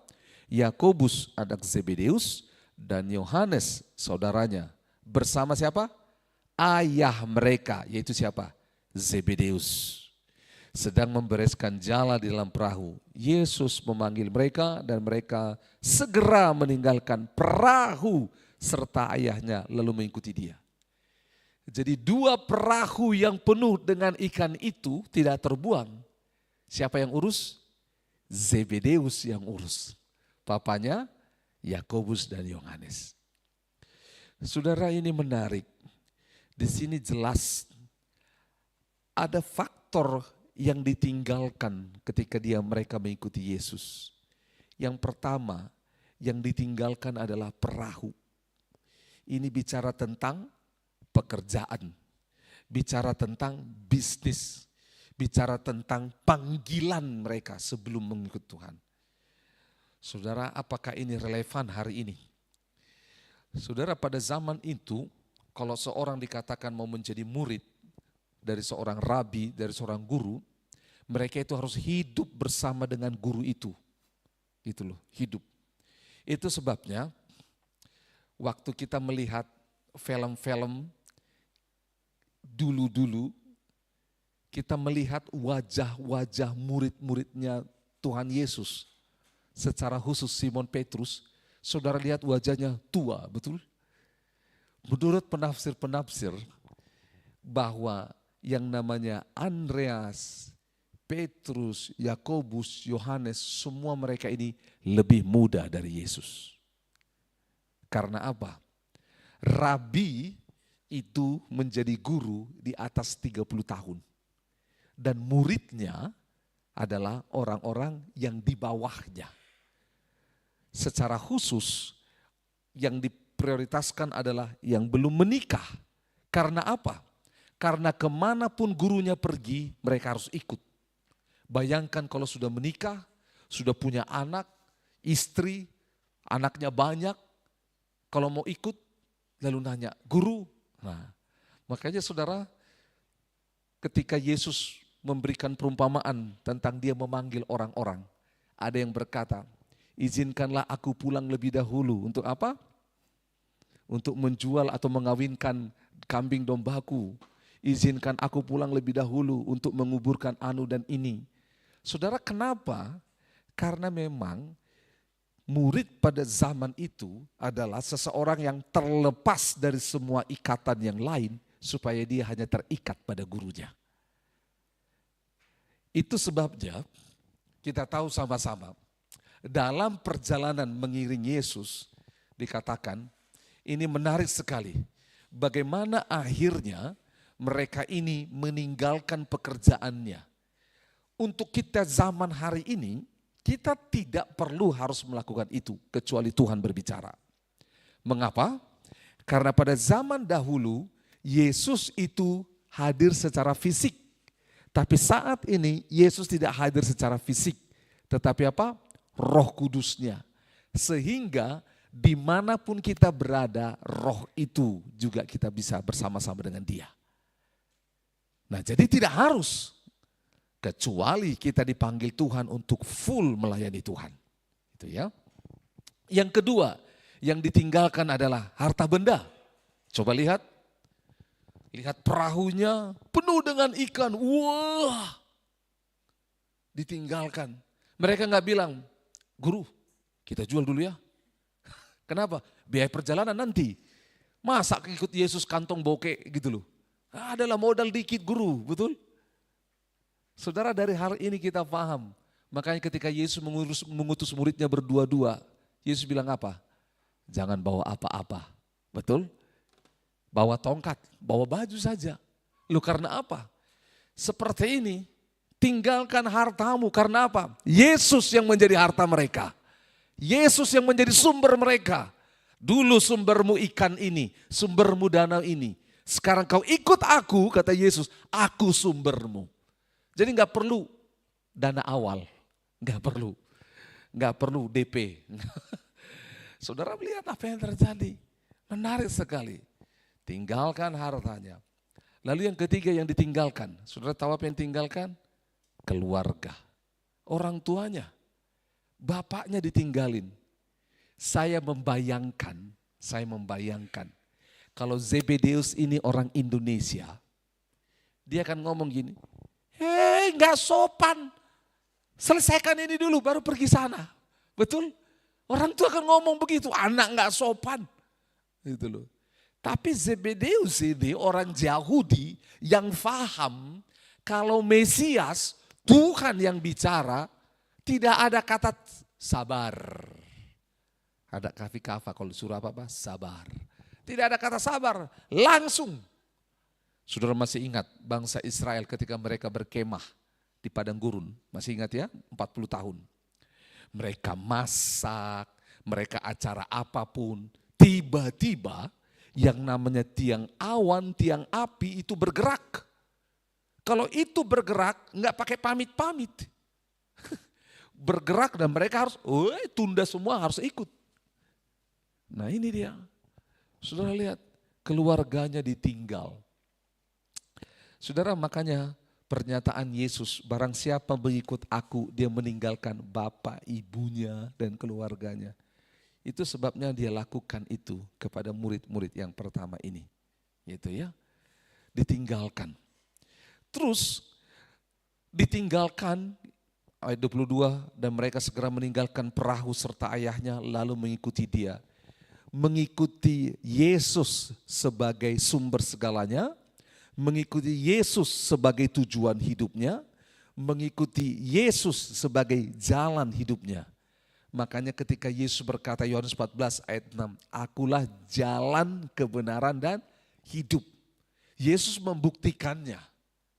Yakobus anak Zebedeus dan Yohanes saudaranya. Bersama siapa? Ayah mereka, yaitu siapa? Zebedeus. Sedang membereskan jala di dalam perahu. Yesus memanggil mereka dan mereka segera meninggalkan perahu serta ayahnya lalu mengikuti dia. Jadi 2 perahu yang penuh dengan ikan itu tidak terbuang. Siapa yang urus? Zebedeus yang urus. Papanya Yakobus dan Yohanes. Saudara, ini menarik. Di sini jelas ada faktor yang ditinggalkan ketika mereka mengikuti Yesus. Yang pertama yang ditinggalkan adalah perahu. Ini bicara tentang pekerjaan, bicara tentang bisnis, bicara tentang panggilan mereka sebelum mengikut Tuhan. Saudara, apakah ini relevan hari ini? Saudara, pada zaman itu kalau seorang dikatakan mau menjadi murid dari seorang rabi, dari seorang guru, mereka itu harus hidup bersama dengan guru itu. Itu loh, hidup. Itu sebabnya waktu kita melihat film-film dulu-dulu, kita melihat wajah-wajah murid-muridnya Tuhan Yesus. Secara khusus Simon Petrus, saudara lihat wajahnya tua, betul? Menurut penafsir-penafsir, bahwa yang namanya Andreas, Petrus, Yakobus, Yohanes, semua mereka ini lebih muda dari Yesus. Karena apa? Rabi itu menjadi guru di atas 30 tahun. Dan muridnya adalah orang-orang yang di bawahnya. Secara khusus yang diprioritaskan adalah yang belum menikah. Karena apa? Karena kemanapun gurunya pergi, mereka harus ikut. Bayangkan kalau sudah menikah, sudah punya anak, istri, anaknya banyak. Kalau mau ikut, lalu nanya, guru. Nah, makanya saudara, ketika Yesus memberikan perumpamaan tentang dia memanggil orang-orang. Ada yang berkata, izinkanlah aku pulang lebih dahulu. Untuk apa? Untuk menjual atau mengawinkan kambing dombaku. Izinkan aku pulang lebih dahulu untuk menguburkan anu dan ini. Saudara, kenapa? Karena memang murid pada zaman itu adalah seseorang yang terlepas dari semua ikatan yang lain supaya dia hanya terikat pada gurunya. Itu sebabnya kita tahu sama-sama dalam perjalanan mengiring Yesus dikatakan ini menarik sekali. Bagaimana akhirnya mereka ini meninggalkan pekerjaannya. Untuk kita zaman hari ini, kita tidak perlu harus melakukan itu kecuali Tuhan berbicara. Mengapa? Karena pada zaman dahulu Yesus itu hadir secara fisik. Tapi saat ini Yesus tidak hadir secara fisik. Tetapi apa? Roh Kudusnya. Sehingga dimanapun kita berada, roh itu juga kita bisa bersama-sama dengan dia. Nah, jadi tidak harus. Kecuali kita dipanggil Tuhan untuk full melayani Tuhan. Itu ya. Yang kedua, yang ditinggalkan adalah harta benda. Coba lihat. Lihat perahunya penuh dengan ikan. Wah. Ditinggalkan. Mereka nggak bilang, guru kita jual dulu ya. Kenapa? Biaya perjalanan nanti. Masa ikut Yesus kantong bokeh gitu loh. Adalah modal dikit guru, betul? Saudara, dari hal ini kita paham. Makanya ketika Yesus mengutus muridnya berdua-dua, Yesus bilang apa? Jangan bawa apa-apa, betul? Bawa tongkat, bawa baju saja. Lu karena apa? Seperti ini, tinggalkan hartamu karena apa? Yesus yang menjadi harta mereka. Yesus yang menjadi sumber mereka. Dulu sumbermu ikan ini, sumbermu danau ini. Sekarang kau ikut aku, kata Yesus, aku sumbermu. Jadi gak perlu dana awal, gak perlu DP. Saudara melihat apa yang terjadi, menarik sekali. Tinggalkan hartanya. Lalu yang ketiga yang ditinggalkan, saudara tahu apa yang ditinggalkan? Keluarga, orang tuanya, bapaknya ditinggalin. Saya membayangkan kalau Zebedeus ini orang Indonesia, dia akan ngomong gini, hei gak sopan, selesaikan ini dulu baru pergi sana. Betul? Orang tua akan ngomong begitu, anak gak sopan. Gitu loh. Tapi Zebedeus ini orang Yahudi yang paham kalau Mesias, Tuhan yang bicara, tidak ada kata sabar. Ada kafi-kafa kalau disuruh apa-apa, sabar. Tidak ada kata sabar, langsung. Saudara masih ingat bangsa Israel ketika mereka berkemah di padang gurun, masih ingat ya, 40 tahun. Mereka masak, mereka acara apapun, tiba-tiba yang namanya tiang awan, tiang api itu bergerak. Kalau itu bergerak nggak pakai pamit-pamit. Bergerak dan mereka harus tunda semua harus ikut. Nah ini dia. Saudara lihat keluarganya ditinggal. Saudara makanya pernyataan Yesus barang siapa mengikut aku dia meninggalkan bapak, ibunya dan keluarganya. Itu sebabnya dia lakukan itu kepada murid-murid yang pertama ini. Gitu ya. Ditinggalkan. Terus ditinggalkan ayat 22 dan mereka segera meninggalkan perahu serta ayahnya lalu mengikuti dia. Mengikuti Yesus sebagai sumber segalanya. Mengikuti Yesus sebagai tujuan hidupnya. Mengikuti Yesus sebagai jalan hidupnya. Makanya ketika Yesus berkata Yohanes 14 ayat 6, akulah jalan kebenaran dan hidup. Yesus membuktikannya.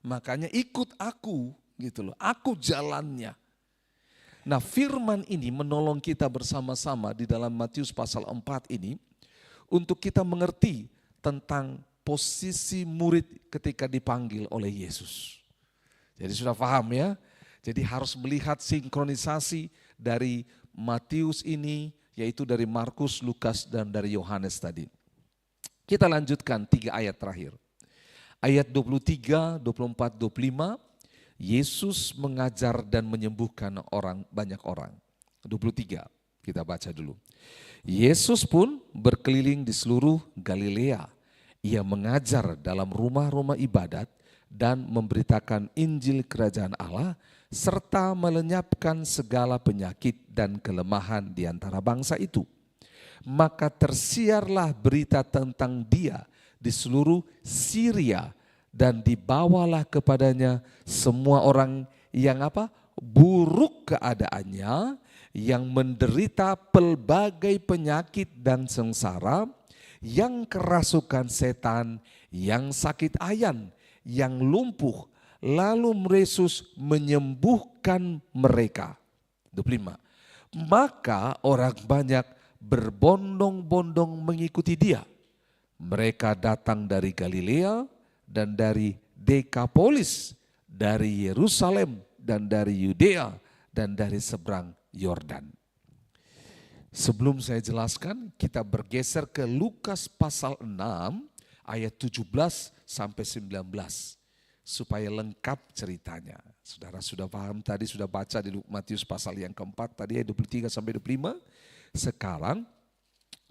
Makanya ikut aku gitu loh. Aku jalannya. Nah, firman ini menolong kita bersama-sama di dalam Matius pasal 4 ini untuk kita mengerti tentang posisi murid ketika dipanggil oleh Yesus. Jadi sudah paham ya? Jadi harus melihat sinkronisasi dari Matius ini, yaitu dari Markus, Lukas, dan dari Yohanes tadi. Kita lanjutkan 3 ayat terakhir. Ayat 23, 24, 25, Yesus mengajar dan menyembuhkan banyak orang. 23, kita baca dulu. Yesus pun berkeliling di seluruh Galilea. Ia mengajar dalam rumah-rumah ibadat dan memberitakan Injil Kerajaan Allah serta melenyapkan segala penyakit dan kelemahan di antara bangsa itu. Maka tersiarlah berita tentang Dia di seluruh Syria dan dibawalah kepadanya semua orang yang buruk keadaannya, yang menderita pelbagai penyakit dan sengsara, yang kerasukan setan, yang sakit ayan, yang lumpuh, lalu Yesus menyembuhkan mereka. 25. Maka orang banyak berbondong-bondong mengikuti Dia. Mereka datang dari Galilea dan dari Dekapolis, dari Yerusalem dan dari Yudea dan dari seberang Yordan. Sebelum saya jelaskan, kita bergeser ke Lukas pasal 6 ayat 17 sampai 19 supaya lengkap ceritanya. Saudara sudah paham tadi, sudah baca di Matius pasal yang keempat tadi ayat 23 sampai 25. Sekarang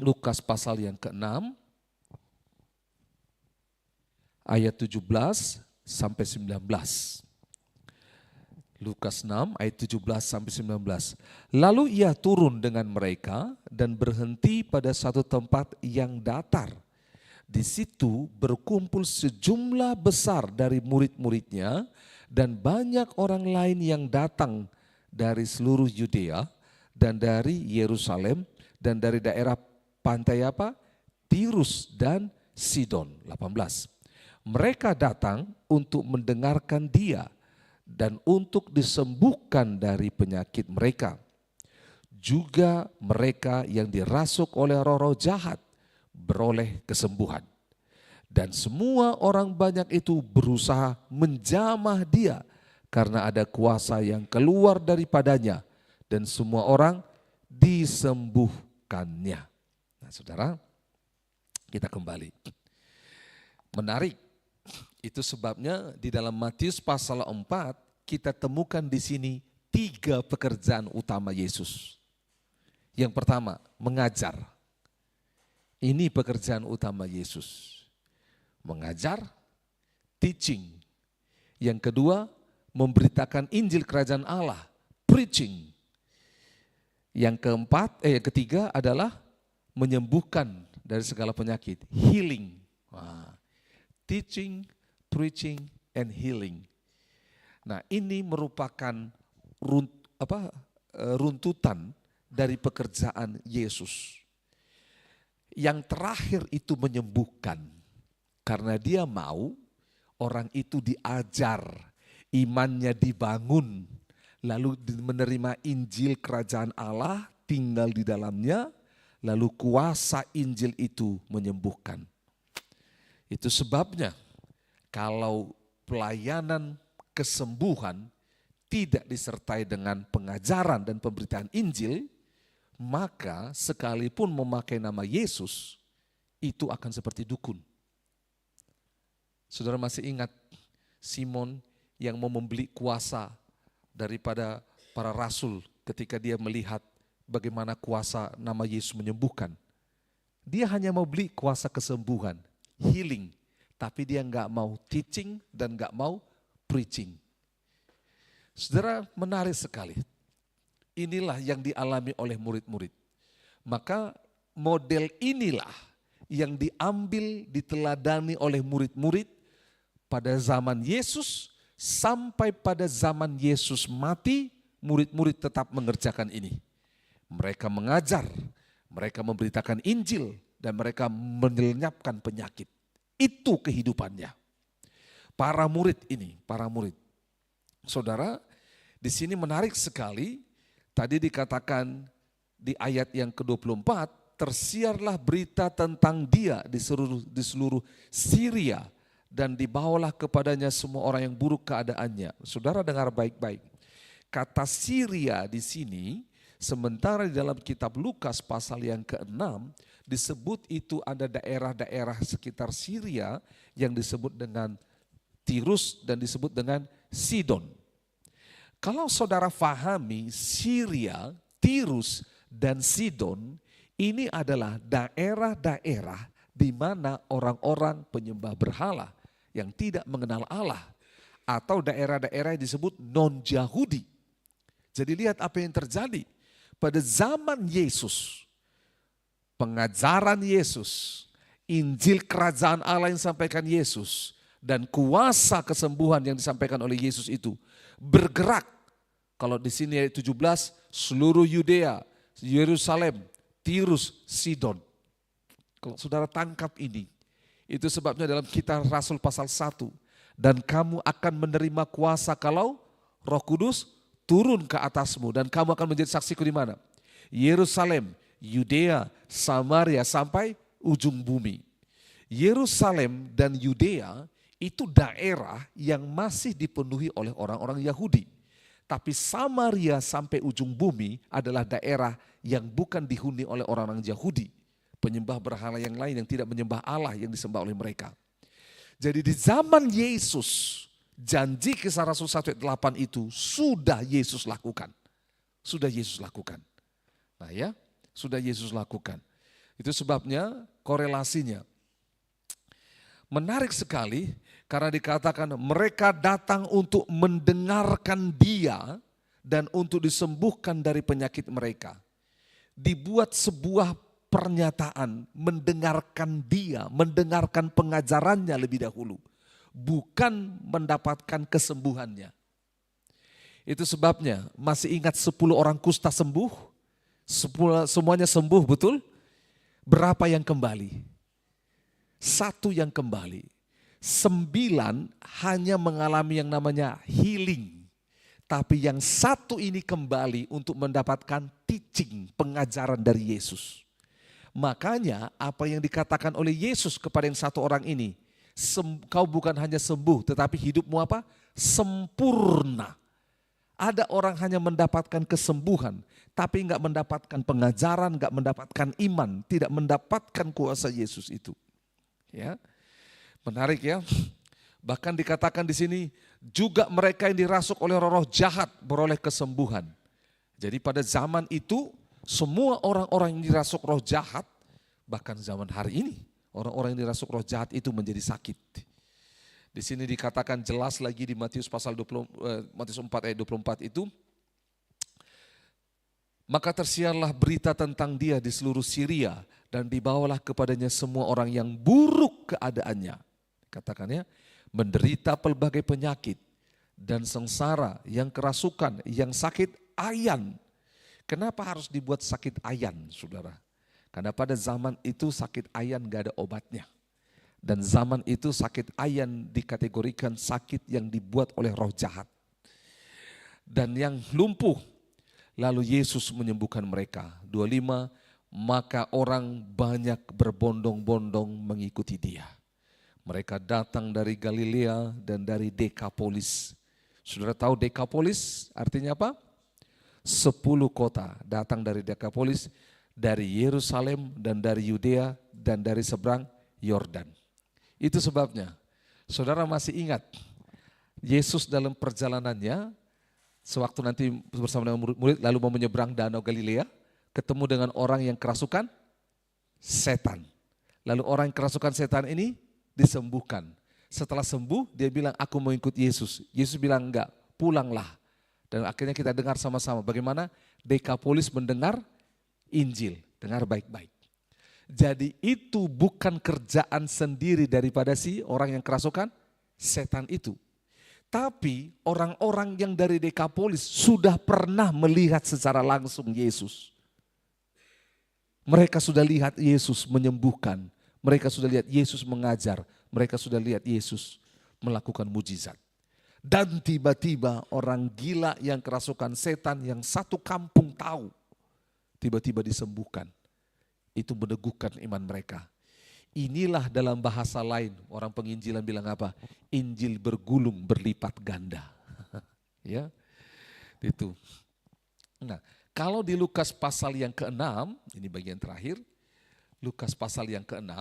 Lukas pasal yang ke-6 ayat 17 sampai 19. Lukas 6 ayat 17 sampai 19. Lalu ia turun dengan mereka dan berhenti pada satu tempat yang datar. Di situ berkumpul sejumlah besar dari murid-muridnya dan banyak orang lain yang datang dari seluruh Yudea dan dari Yerusalem dan dari daerah pantai Tirus dan Sidon. 18. Mereka datang untuk mendengarkan Dia dan untuk disembuhkan dari penyakit mereka. Juga mereka yang dirasuk oleh roh-roh jahat beroleh kesembuhan. Dan semua orang banyak itu berusaha menjamah Dia karena ada kuasa yang keluar daripadanya dan semua orang disembuhkannya. Nah, saudara, kita kembali. Menarik. Itu sebabnya di dalam Matius pasal 4 kita temukan di sini 3 pekerjaan utama Yesus. Yang pertama, mengajar. Ini pekerjaan utama Yesus. Mengajar, teaching. Yang kedua, memberitakan Injil Kerajaan Allah, preaching. Yang ketiga adalah menyembuhkan dari segala penyakit, healing. Teaching, preaching, and healing. Nah, ini merupakan runtutan dari pekerjaan Yesus. Yang terakhir itu menyembuhkan. Karena Dia mau orang itu diajar, imannya dibangun, lalu menerima Injil Kerajaan Allah, tinggal di dalamnya, lalu kuasa Injil itu menyembuhkan. Itu sebabnya kalau pelayanan kesembuhan tidak disertai dengan pengajaran dan pemberitaan Injil, maka sekalipun memakai nama Yesus, itu akan seperti dukun. Saudara masih ingat Simon yang mau membeli kuasa daripada para rasul ketika dia melihat bagaimana kuasa nama Yesus menyembuhkan. Dia hanya mau beli kuasa kesembuhan, healing, tapi dia enggak mau teaching dan enggak mau preaching. Saudara, menarik sekali. Inilah yang dialami oleh murid-murid. Maka model inilah yang diambil, diteladani oleh murid-murid pada zaman Yesus sampai pada zaman Yesus mati, murid-murid tetap mengerjakan ini. Mereka mengajar, mereka memberitakan Injil, dan mereka melenyapkan penyakit. Itu kehidupannya. Para murid ini, para murid. Saudara, di sini menarik sekali. Tadi dikatakan di ayat yang ke-24, tersiarlah berita tentang Dia di seluruh Syria dan dibawalah kepadanya semua orang yang buruk keadaannya. Saudara dengar baik-baik. Kata Syria di sini, sementara di dalam kitab Lukas pasal yang ke-6, disebut itu ada daerah-daerah sekitar Syria yang disebut dengan Tirus dan disebut dengan Sidon. Kalau saudara fahami Syria, Tirus, dan Sidon, ini adalah daerah-daerah di mana orang-orang penyembah berhala yang tidak mengenal Allah. Atau daerah-daerah yang disebut non-Yahudi. Jadi lihat apa yang terjadi. Pada zaman Yesus, pengajaran Yesus, Injil kerajaan Allah yang disampaikan Yesus, dan kuasa kesembuhan yang disampaikan oleh Yesus itu bergerak. Kalau di sini ayat 17, seluruh Yudea, Yerusalem, Tirus, Sidon. Kalau saudara tangkap ini, itu sebabnya dalam Kitab Rasul pasal 1, dan kamu akan menerima kuasa kalau Roh Kudus turun ke atasmu, dan kamu akan menjadi saksiku di mana? Yerusalem, Yudea, Samaria sampai ujung bumi. Yerusalem dan Yudea itu daerah yang masih dipenuhi oleh orang-orang Yahudi. Tapi Samaria sampai ujung bumi adalah daerah yang bukan dihuni oleh orang-orang Yahudi. Penyembah berhala yang lain yang tidak menyembah Allah yang disembah oleh mereka. Jadi di zaman Yesus, janji Kisah Rasul 1 ayat 8 itu sudah Yesus lakukan. Sudah Yesus lakukan. Nah ya, sudah Yesus lakukan. Itu sebabnya korelasinya. Menarik sekali karena dikatakan mereka datang untuk mendengarkan dia dan untuk disembuhkan dari penyakit mereka. Dibuat sebuah pernyataan mendengarkan dia, mendengarkan pengajarannya lebih dahulu. Bukan mendapatkan kesembuhannya. Itu sebabnya masih ingat 10 orang kusta sembuh? Semuanya sembuh betul? Berapa yang kembali? 1 yang kembali. 9 hanya mengalami yang namanya healing. Tapi yang 1 ini kembali untuk mendapatkan teaching, pengajaran dari Yesus. Makanya apa yang dikatakan oleh Yesus kepada yang 1 orang ini, kau bukan hanya sembuh tetapi hidupmu apa? Sempurna. Ada orang hanya mendapatkan kesembuhan tapi enggak mendapatkan pengajaran, enggak mendapatkan iman, tidak mendapatkan kuasa Yesus itu. Ya. Menarik ya. Bahkan dikatakan di sini juga mereka yang dirasuk oleh roh-roh jahat beroleh kesembuhan. Jadi pada zaman itu semua orang-orang yang dirasuk roh jahat, bahkan zaman hari ini orang-orang yang dirasuk roh jahat itu menjadi sakit. Di sini dikatakan jelas lagi di Matius pasal 4 ayat 24 itu, maka tersiarlah berita tentang dia di seluruh Syria dan dibawalah kepadanya semua orang yang buruk keadaannya. Katakannya menderita pelbagai penyakit dan sengsara, yang kerasukan, yang sakit ayan. Kenapa harus dibuat sakit ayan, saudara? Karena pada zaman itu sakit ayan gak ada obatnya. Dan zaman itu sakit ayan dikategorikan sakit yang dibuat oleh roh jahat. Dan yang lumpuh, lalu Yesus menyembuhkan mereka. 25, maka orang banyak berbondong-bondong mengikuti dia. Mereka datang dari Galilea dan dari Dekapolis. Saudara tahu Dekapolis artinya apa? 10 kota datang dari Dekapolis, dari Yerusalem dan dari Yudea dan dari seberang Yordan. Itu sebabnya, saudara masih ingat Yesus dalam perjalanannya, sewaktu nanti bersama dengan murid-murid lalu mau menyeberang Danau Galilea, ketemu dengan orang yang kerasukan setan. Lalu orang yang kerasukan setan ini disembuhkan. Setelah sembuh dia bilang aku mau ikut Yesus. Yesus bilang enggak, pulanglah. Dan akhirnya kita dengar sama-sama bagaimana Dekapolis mendengar Injil. Dengar baik-baik. Jadi itu bukan kerjaan sendiri daripada si orang yang kerasukan setan itu. Tapi orang-orang yang dari Dekapolis sudah pernah melihat secara langsung Yesus. Mereka sudah lihat Yesus menyembuhkan. Mereka sudah lihat Yesus mengajar. Mereka sudah lihat Yesus melakukan mujizat. Dan tiba-tiba orang gila yang kerasukan setan yang satu kampung tahu. Tiba-tiba disembuhkan. Itu meneguhkan iman mereka. Inilah dalam bahasa lain, orang penginjilan bilang apa? Injil bergulung berlipat ganda. Ya, itu. Nah, kalau di Lukas pasal yang ke-6, ini bagian terakhir. Lukas pasal yang ke-6.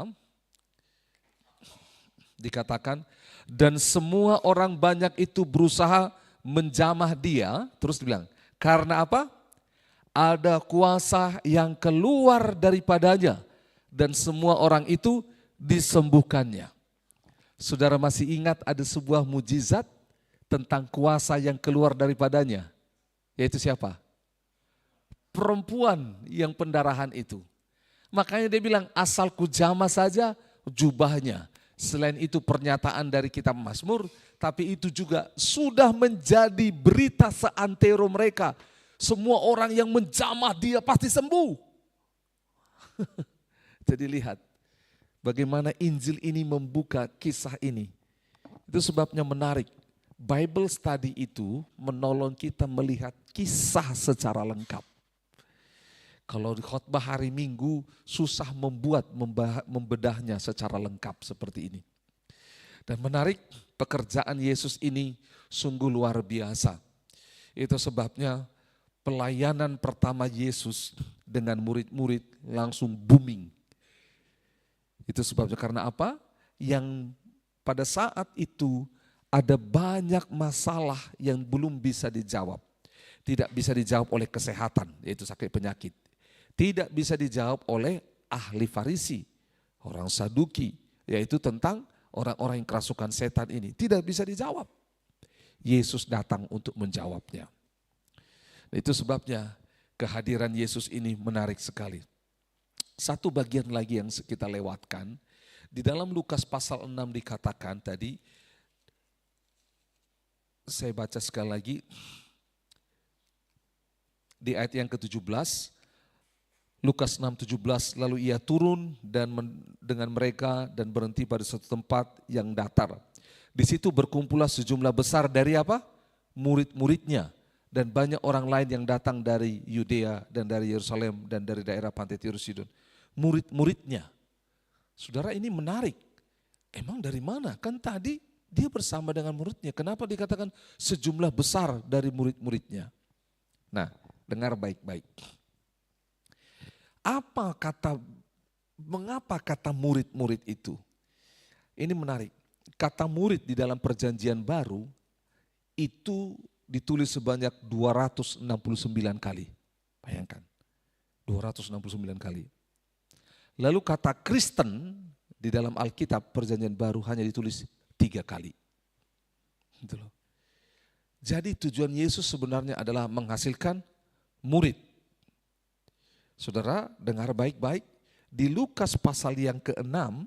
dikatakan, dan semua orang banyak itu berusaha menjamah dia, terus dibilang, karena apa? Ada kuasa yang keluar daripadanya dan semua orang itu disembuhkannya. Saudara masih ingat ada sebuah mujizat tentang kuasa yang keluar daripadanya, yaitu siapa? Perempuan yang pendarahan itu. Makanya dia bilang, asal ku jamah saja jubahnya. Selain itu pernyataan dari kitab Mazmur, tapi itu juga sudah menjadi berita seantero mereka. Semua orang yang menjamah dia pasti sembuh. Jadi lihat bagaimana Injil ini membuka kisah ini. Itu sebabnya menarik. Bible study itu menolong kita melihat kisah secara lengkap. Kalau di khotbah hari Minggu susah membedahnya secara lengkap seperti ini. Dan menarik, pekerjaan Yesus ini sungguh luar biasa. Itu sebabnya pelayanan pertama Yesus dengan murid-murid langsung booming. Itu sebabnya karena apa? Yang pada saat itu ada banyak masalah yang belum bisa dijawab. Tidak bisa dijawab oleh kesehatan, yaitu sakit penyakit. Tidak bisa dijawab oleh ahli Farisi, orang Saduki, yaitu tentang orang-orang yang kerasukan setan ini. Tidak bisa dijawab. Yesus datang untuk menjawabnya. Itu sebabnya kehadiran Yesus ini menarik sekali. Satu bagian lagi yang kita lewatkan, di dalam Lukas pasal 6 dikatakan tadi, saya baca sekali lagi, di ayat yang ke-17, Lukas 6:17, lalu ia turun dan dengan mereka dan berhenti pada suatu tempat yang datar. Di situ berkumpullah sejumlah besar dari apa? Murid-muridnya dan banyak orang lain yang datang dari Yudea dan dari Yerusalem dan dari daerah pantai Tirus Sidon. Murid-muridnya. Saudara, ini menarik. Emang dari mana? Kan tadi dia bersama dengan muridnya. Kenapa dikatakan sejumlah besar dari murid-muridnya? Nah, dengar baik-baik. Mengapa kata murid-murid itu? Ini menarik. Kata murid di dalam perjanjian baru itu ditulis sebanyak 269 kali. Bayangkan, 269 kali. Lalu kata Kristen di dalam Alkitab perjanjian baru hanya ditulis 3 kali. Gitu loh. Jadi tujuan Yesus sebenarnya adalah menghasilkan murid. Saudara, dengar baik-baik, di Lukas pasal yang ke-6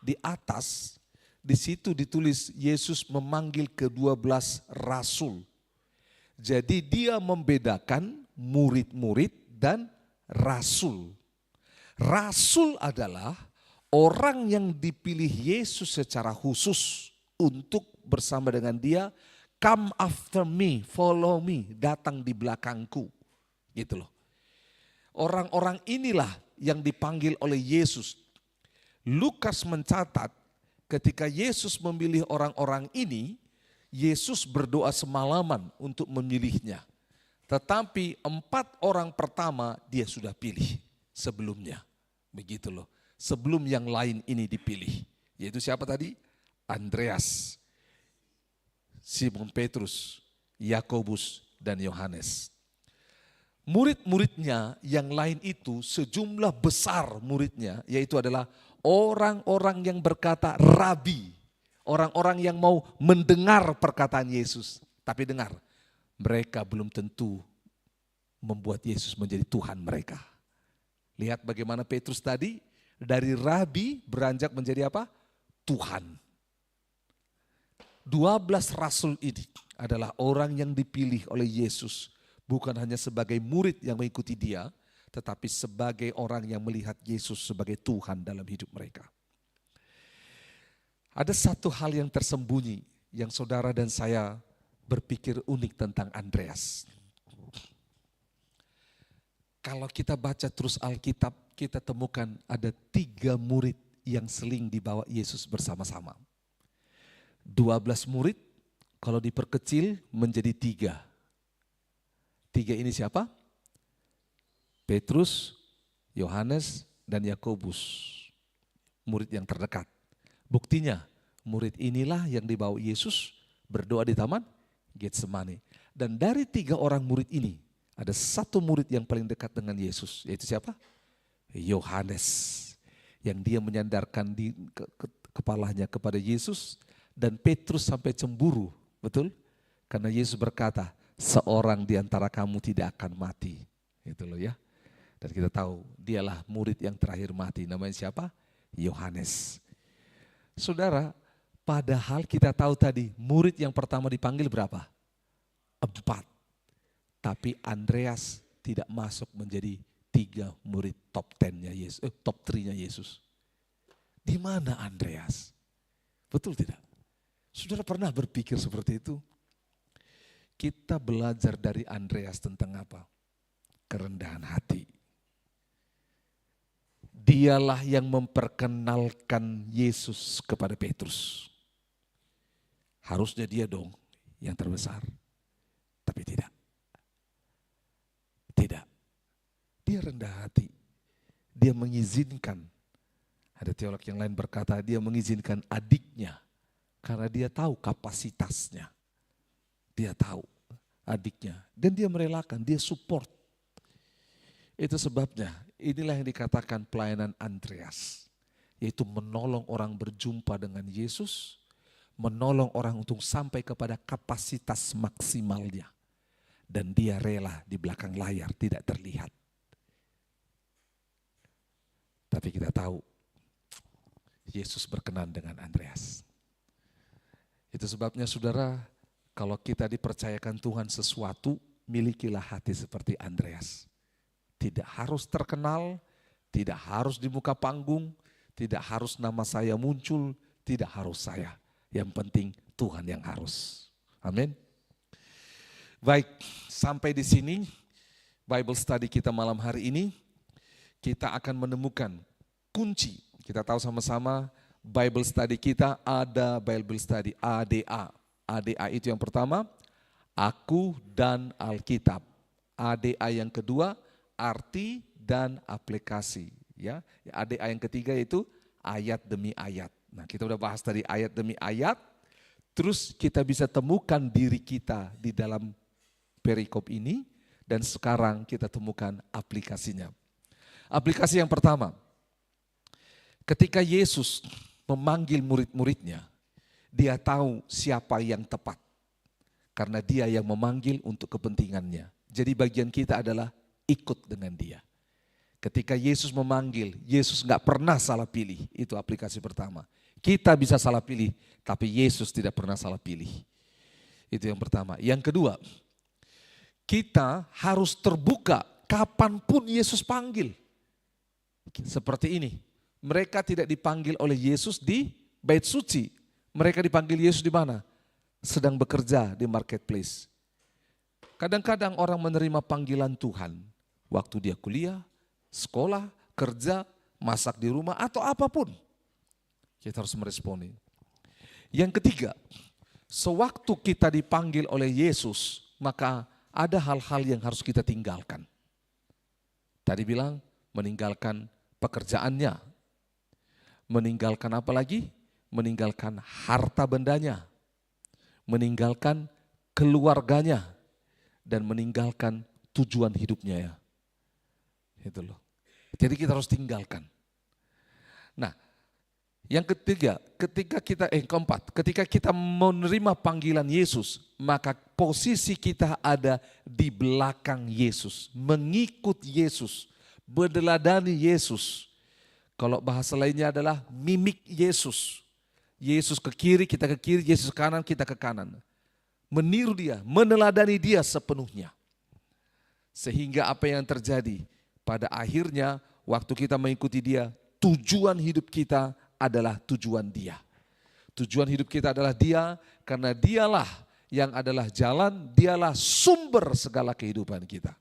di atas, di situ ditulis Yesus memanggil ke-12 rasul. Jadi dia membedakan murid-murid dan rasul. Rasul adalah orang yang dipilih Yesus secara khusus untuk bersama dengan dia, come after me, follow me, datang di belakangku. Gitu loh. Orang-orang inilah yang dipanggil oleh Yesus. Lukas mencatat ketika Yesus memilih orang-orang ini, Yesus berdoa semalaman untuk memilihnya. Tetapi 4 orang pertama dia sudah pilih sebelumnya. Begitu loh. Sebelum yang lain ini dipilih. Yaitu siapa tadi? Andreas, Simon Petrus, Yakobus, dan Yohanes. Murid-muridnya yang lain itu sejumlah besar muridnya, yaitu adalah orang-orang yang berkata rabi. Orang-orang yang mau mendengar perkataan Yesus. Tapi dengar, mereka belum tentu membuat Yesus menjadi Tuhan mereka. Lihat bagaimana Petrus tadi dari rabi beranjak menjadi apa? Tuhan. 12 rasul ini adalah orang yang dipilih oleh Yesus. Bukan hanya sebagai murid yang mengikuti dia, tetapi sebagai orang yang melihat Yesus sebagai Tuhan dalam hidup mereka. Ada satu hal yang tersembunyi yang saudara dan saya berpikir unik tentang Andreas. Kalau kita baca terus Alkitab, kita temukan ada 3 murid yang seling dibawa Yesus bersama-sama. 12 murid, kalau diperkecil menjadi 3. 3 ini siapa? Petrus, Yohanes, dan Yakobus. Murid yang terdekat. Buktinya murid inilah yang dibawa Yesus berdoa di taman Getsemani. Dan dari 3 orang murid ini, ada 1 murid yang paling dekat dengan Yesus. Yaitu siapa? Yohanes. Yang dia menyandarkan kepalanya kepada Yesus. Dan Petrus sampai cemburu. Betul? Karena Yesus berkata, seorang di antara kamu tidak akan mati. Itu loh ya. Dan kita tahu dialah murid yang terakhir mati. Namanya siapa? Yohanes. Saudara, padahal kita tahu tadi murid yang pertama dipanggil berapa? 4. Tapi Andreas tidak masuk menjadi 3 murid top 10-nya Yesus, top 3-nya Yesus. Di mana Andreas? Betul tidak? Saudara pernah berpikir seperti itu? Kita belajar dari Andreas tentang apa? Kerendahan hati. Dialah yang memperkenalkan Yesus kepada Petrus. Harusnya dia dong yang terbesar. Tapi tidak. Tidak. Dia rendah hati. Dia mengizinkan. Ada teolog yang lain berkata dia mengizinkan adiknya. Karena dia tahu kapasitasnya. Dia tahu adiknya. Dan dia merelakan, dia support. Itu sebabnya inilah yang dikatakan pelayanan Andreas. Yaitu menolong orang berjumpa dengan Yesus. Menolong orang untuk sampai kepada kapasitas maksimalnya. Dan dia rela di belakang layar tidak terlihat. Tapi kita tahu Yesus berkenan dengan Andreas. Itu sebabnya saudara, kalau kita dipercayakan Tuhan sesuatu, milikilah hati seperti Andreas. Tidak harus terkenal, tidak harus di muka panggung, tidak harus nama saya muncul, tidak harus saya. Yang penting Tuhan yang harus. Amin. Baik, sampai di sini Bible study kita malam hari ini. Kita akan menemukan kunci. Kita tahu sama-sama Bible study kita ada Bible study ADA. ADA itu yang pertama, aku dan Alkitab. ADA yang kedua, arti dan aplikasi. Ya, ADA yang ketiga itu ayat demi ayat. Nah, kita udah bahas tadi ayat demi ayat. Terus kita bisa temukan diri kita di dalam perikop ini. Dan sekarang kita temukan aplikasinya. Aplikasi yang pertama. Ketika Yesus memanggil murid-muridnya, dia tahu siapa yang tepat. Karena dia yang memanggil untuk kepentingannya. Jadi bagian kita adalah ikut dengan dia. Ketika Yesus memanggil, Yesus gak pernah salah pilih. Itu aplikasi pertama. Kita bisa salah pilih, tapi Yesus tidak pernah salah pilih. Itu yang pertama. Yang kedua, kita harus terbuka kapanpun Yesus panggil. Seperti ini. Mereka tidak dipanggil oleh Yesus di bait suci. Mereka dipanggil Yesus di mana? Sedang bekerja di marketplace. Kadang-kadang orang menerima panggilan Tuhan. Waktu dia kuliah, sekolah, kerja, masak di rumah atau apapun. Kita harus meresponi. Yang ketiga, sewaktu kita dipanggil oleh Yesus, maka ada hal-hal yang harus kita tinggalkan. Tadi bilang meninggalkan pekerjaannya. Meninggalkan apa lagi? Meninggalkan harta bendanya. Meninggalkan keluarganya. Dan meninggalkan tujuan hidupnya ya. Itu loh. Jadi kita harus tinggalkan. Nah, yang ketiga, keempat, ketika kita menerima panggilan Yesus, maka posisi kita ada di belakang Yesus, mengikut Yesus, meneladani Yesus. Kalau bahasa lainnya adalah mimik Yesus. Yesus ke kiri, kita ke kiri, Yesus ke kanan, kita ke kanan. Meniru dia, meneladani dia sepenuhnya. Sehingga apa yang terjadi? Pada akhirnya waktu kita mengikuti dia, tujuan hidup kita adalah tujuan dia. Tujuan hidup kita adalah dia karena dialah yang adalah jalan, dialah sumber segala kehidupan kita.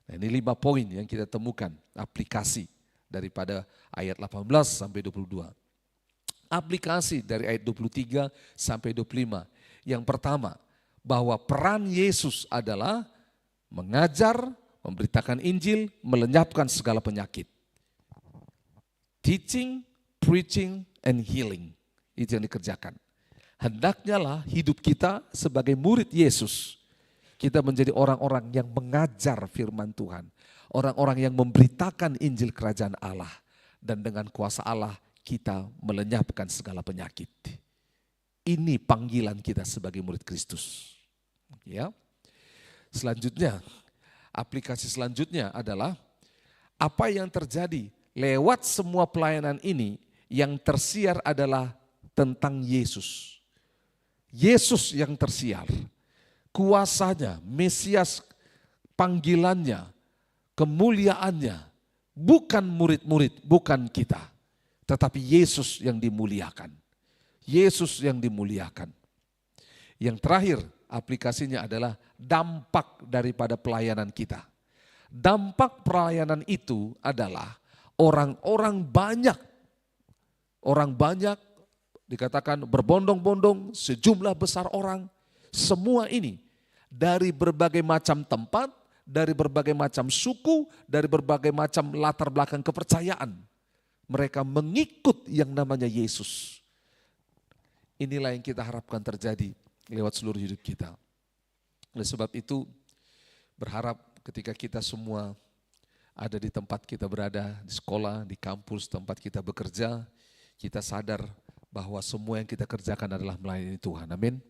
Nah, ini 5 poin yang kita temukan aplikasi daripada ayat 18 sampai 22. Aplikasi dari ayat 23 sampai 25. Yang pertama, bahwa peran Yesus adalah mengajar, memberitakan Injil, melenyapkan segala penyakit. Teaching, preaching, and healing. Itu yang dikerjakan. Hendaknya lah hidup kita sebagai murid Yesus. Kita menjadi orang-orang yang mengajar firman Tuhan. Orang-orang yang memberitakan Injil Kerajaan Allah. Dan dengan kuasa Allah kita melenyapkan segala penyakit. Ini panggilan kita sebagai murid Kristus. Ya. Selanjutnya, aplikasi selanjutnya adalah apa yang terjadi lewat semua pelayanan ini yang tersiar adalah tentang Yesus. Yesus yang tersiar. Kuasanya, Mesias, panggilannya, kemuliaannya, bukan murid-murid, bukan kita, tetapi Yesus yang dimuliakan. Yesus yang dimuliakan. Yang terakhir aplikasinya adalah dampak daripada pelayanan kita. Dampak pelayanan itu adalah orang banyak dikatakan berbondong-bondong, sejumlah besar orang, semua ini dari berbagai macam tempat, dari berbagai macam suku, dari berbagai macam latar belakang kepercayaan. Mereka mengikut yang namanya Yesus. Inilah yang kita harapkan terjadi lewat seluruh hidup kita. Oleh sebab itu berharap ketika kita semua ada di tempat kita berada, di sekolah, di kampus, tempat kita bekerja, kita sadar bahwa semua yang kita kerjakan adalah melayani Tuhan. Amin.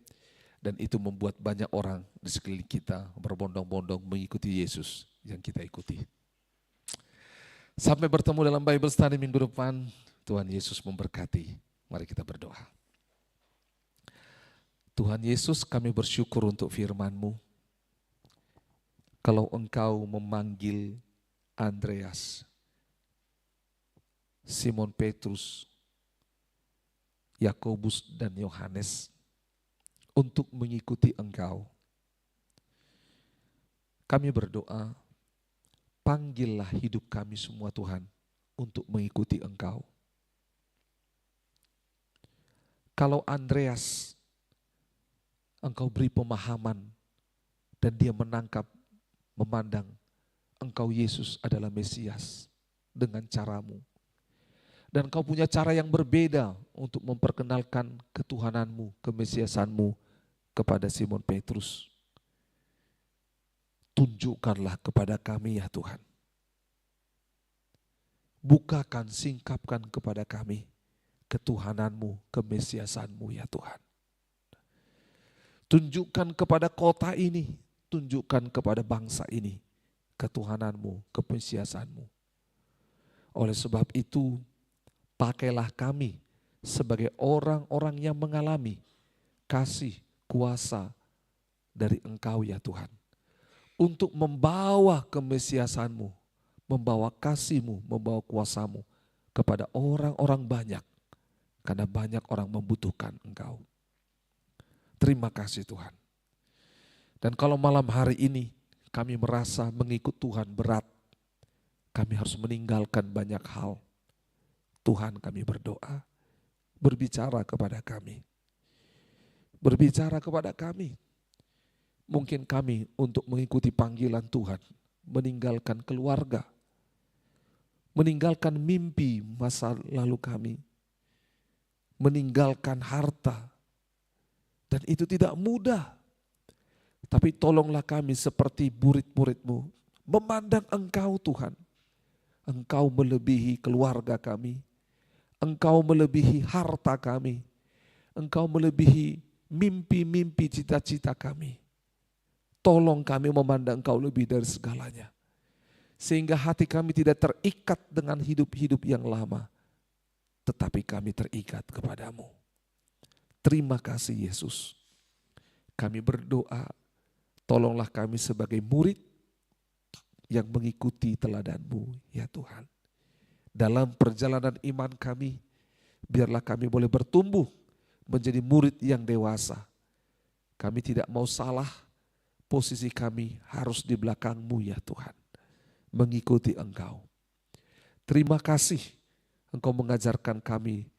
Dan itu membuat banyak orang di sekeliling kita berbondong-bondong mengikuti Yesus yang kita ikuti. Sampai bertemu dalam Bible Study minggu depan. Tuhan Yesus memberkati. Mari kita berdoa. Tuhan Yesus, kami bersyukur untuk firman-Mu. Kalau Engkau memanggil Andreas, Simon Petrus, Yakobus dan Yohanes untuk mengikuti Engkau. Kami berdoa, panggillah hidup kami semua Tuhan untuk mengikuti Engkau. Kalau Andreas, Engkau beri pemahaman dan dia menangkap, memandang Engkau Yesus adalah Mesias dengan caramu. Dan Engkau punya cara yang berbeda untuk memperkenalkan ketuhananmu, kemesiasanmu kepada Simon Petrus. Tunjukkanlah kepada kami ya Tuhan. Bukakan, singkapkan kepada kami ketuhananmu, kemesiasanmu ya Tuhan. Tunjukkan kepada kota ini, tunjukkan kepada bangsa ini ketuhananmu, kemesiasanmu. Oleh sebab itu, pakailah kami sebagai orang-orang yang mengalami kasih, kuasa dari Engkau ya Tuhan. Untuk membawa kemesiasan-Mu, membawa kasih-Mu, membawa kuasa-Mu kepada orang-orang banyak. Karena banyak orang membutuhkan Engkau. Terima kasih Tuhan. Dan kalau malam hari ini kami merasa mengikut Tuhan berat, kami harus meninggalkan banyak hal. Tuhan kami berdoa, berbicara kepada kami. Berbicara kepada kami. Mungkin kami untuk mengikuti panggilan Tuhan, meninggalkan keluarga, meninggalkan mimpi masa lalu kami, meninggalkan harta. Dan itu tidak mudah. Tapi tolonglah kami seperti murid-murid-Mu, memandang Engkau Tuhan. Engkau melebihi keluarga kami. Engkau melebihi harta kami. Engkau melebihi mimpi-mimpi cita-cita kami. Tolong kami memandang Engkau lebih dari segalanya. Sehingga hati kami tidak terikat dengan hidup-hidup yang lama. Tetapi kami terikat kepadamu. Terima kasih Yesus. Kami berdoa, tolonglah kami sebagai murid yang mengikuti teladan-Mu ya Tuhan. Dalam perjalanan iman kami, biarlah kami boleh bertumbuh menjadi murid yang dewasa. Kami tidak mau salah, posisi kami harus di belakang-Mu ya Tuhan. Mengikuti Engkau. Terima kasih Engkau mengajarkan kami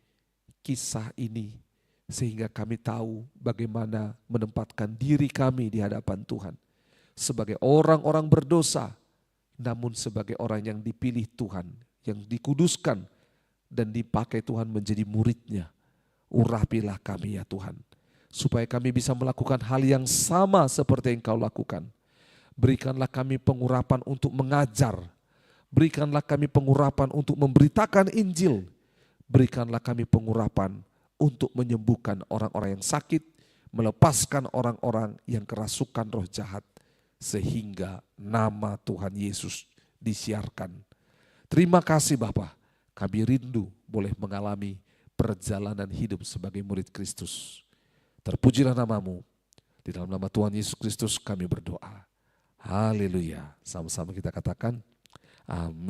kisah ini. Sehingga kami tahu bagaimana menempatkan diri kami di hadapan Tuhan. Sebagai orang-orang berdosa, namun sebagai orang yang dipilih Tuhan, yang dikuduskan dan dipakai Tuhan menjadi muridnya urapilah kami ya Tuhan. Supaya kami bisa melakukan hal yang sama seperti yang Kau lakukan. Berikanlah kami pengurapan untuk mengajar. Berikanlah kami pengurapan untuk memberitakan Injil. Berikanlah kami pengurapan untuk menyembuhkan orang-orang yang sakit, melepaskan orang-orang yang kerasukan roh jahat, sehingga nama Tuhan Yesus disiarkan. Terima kasih Bapa, kami rindu boleh mengalami perjalanan hidup sebagai murid Kristus. Terpujilah nama-Mu, di dalam nama Tuhan Yesus Kristus kami berdoa. Haleluya. Sama-sama kita katakan amin.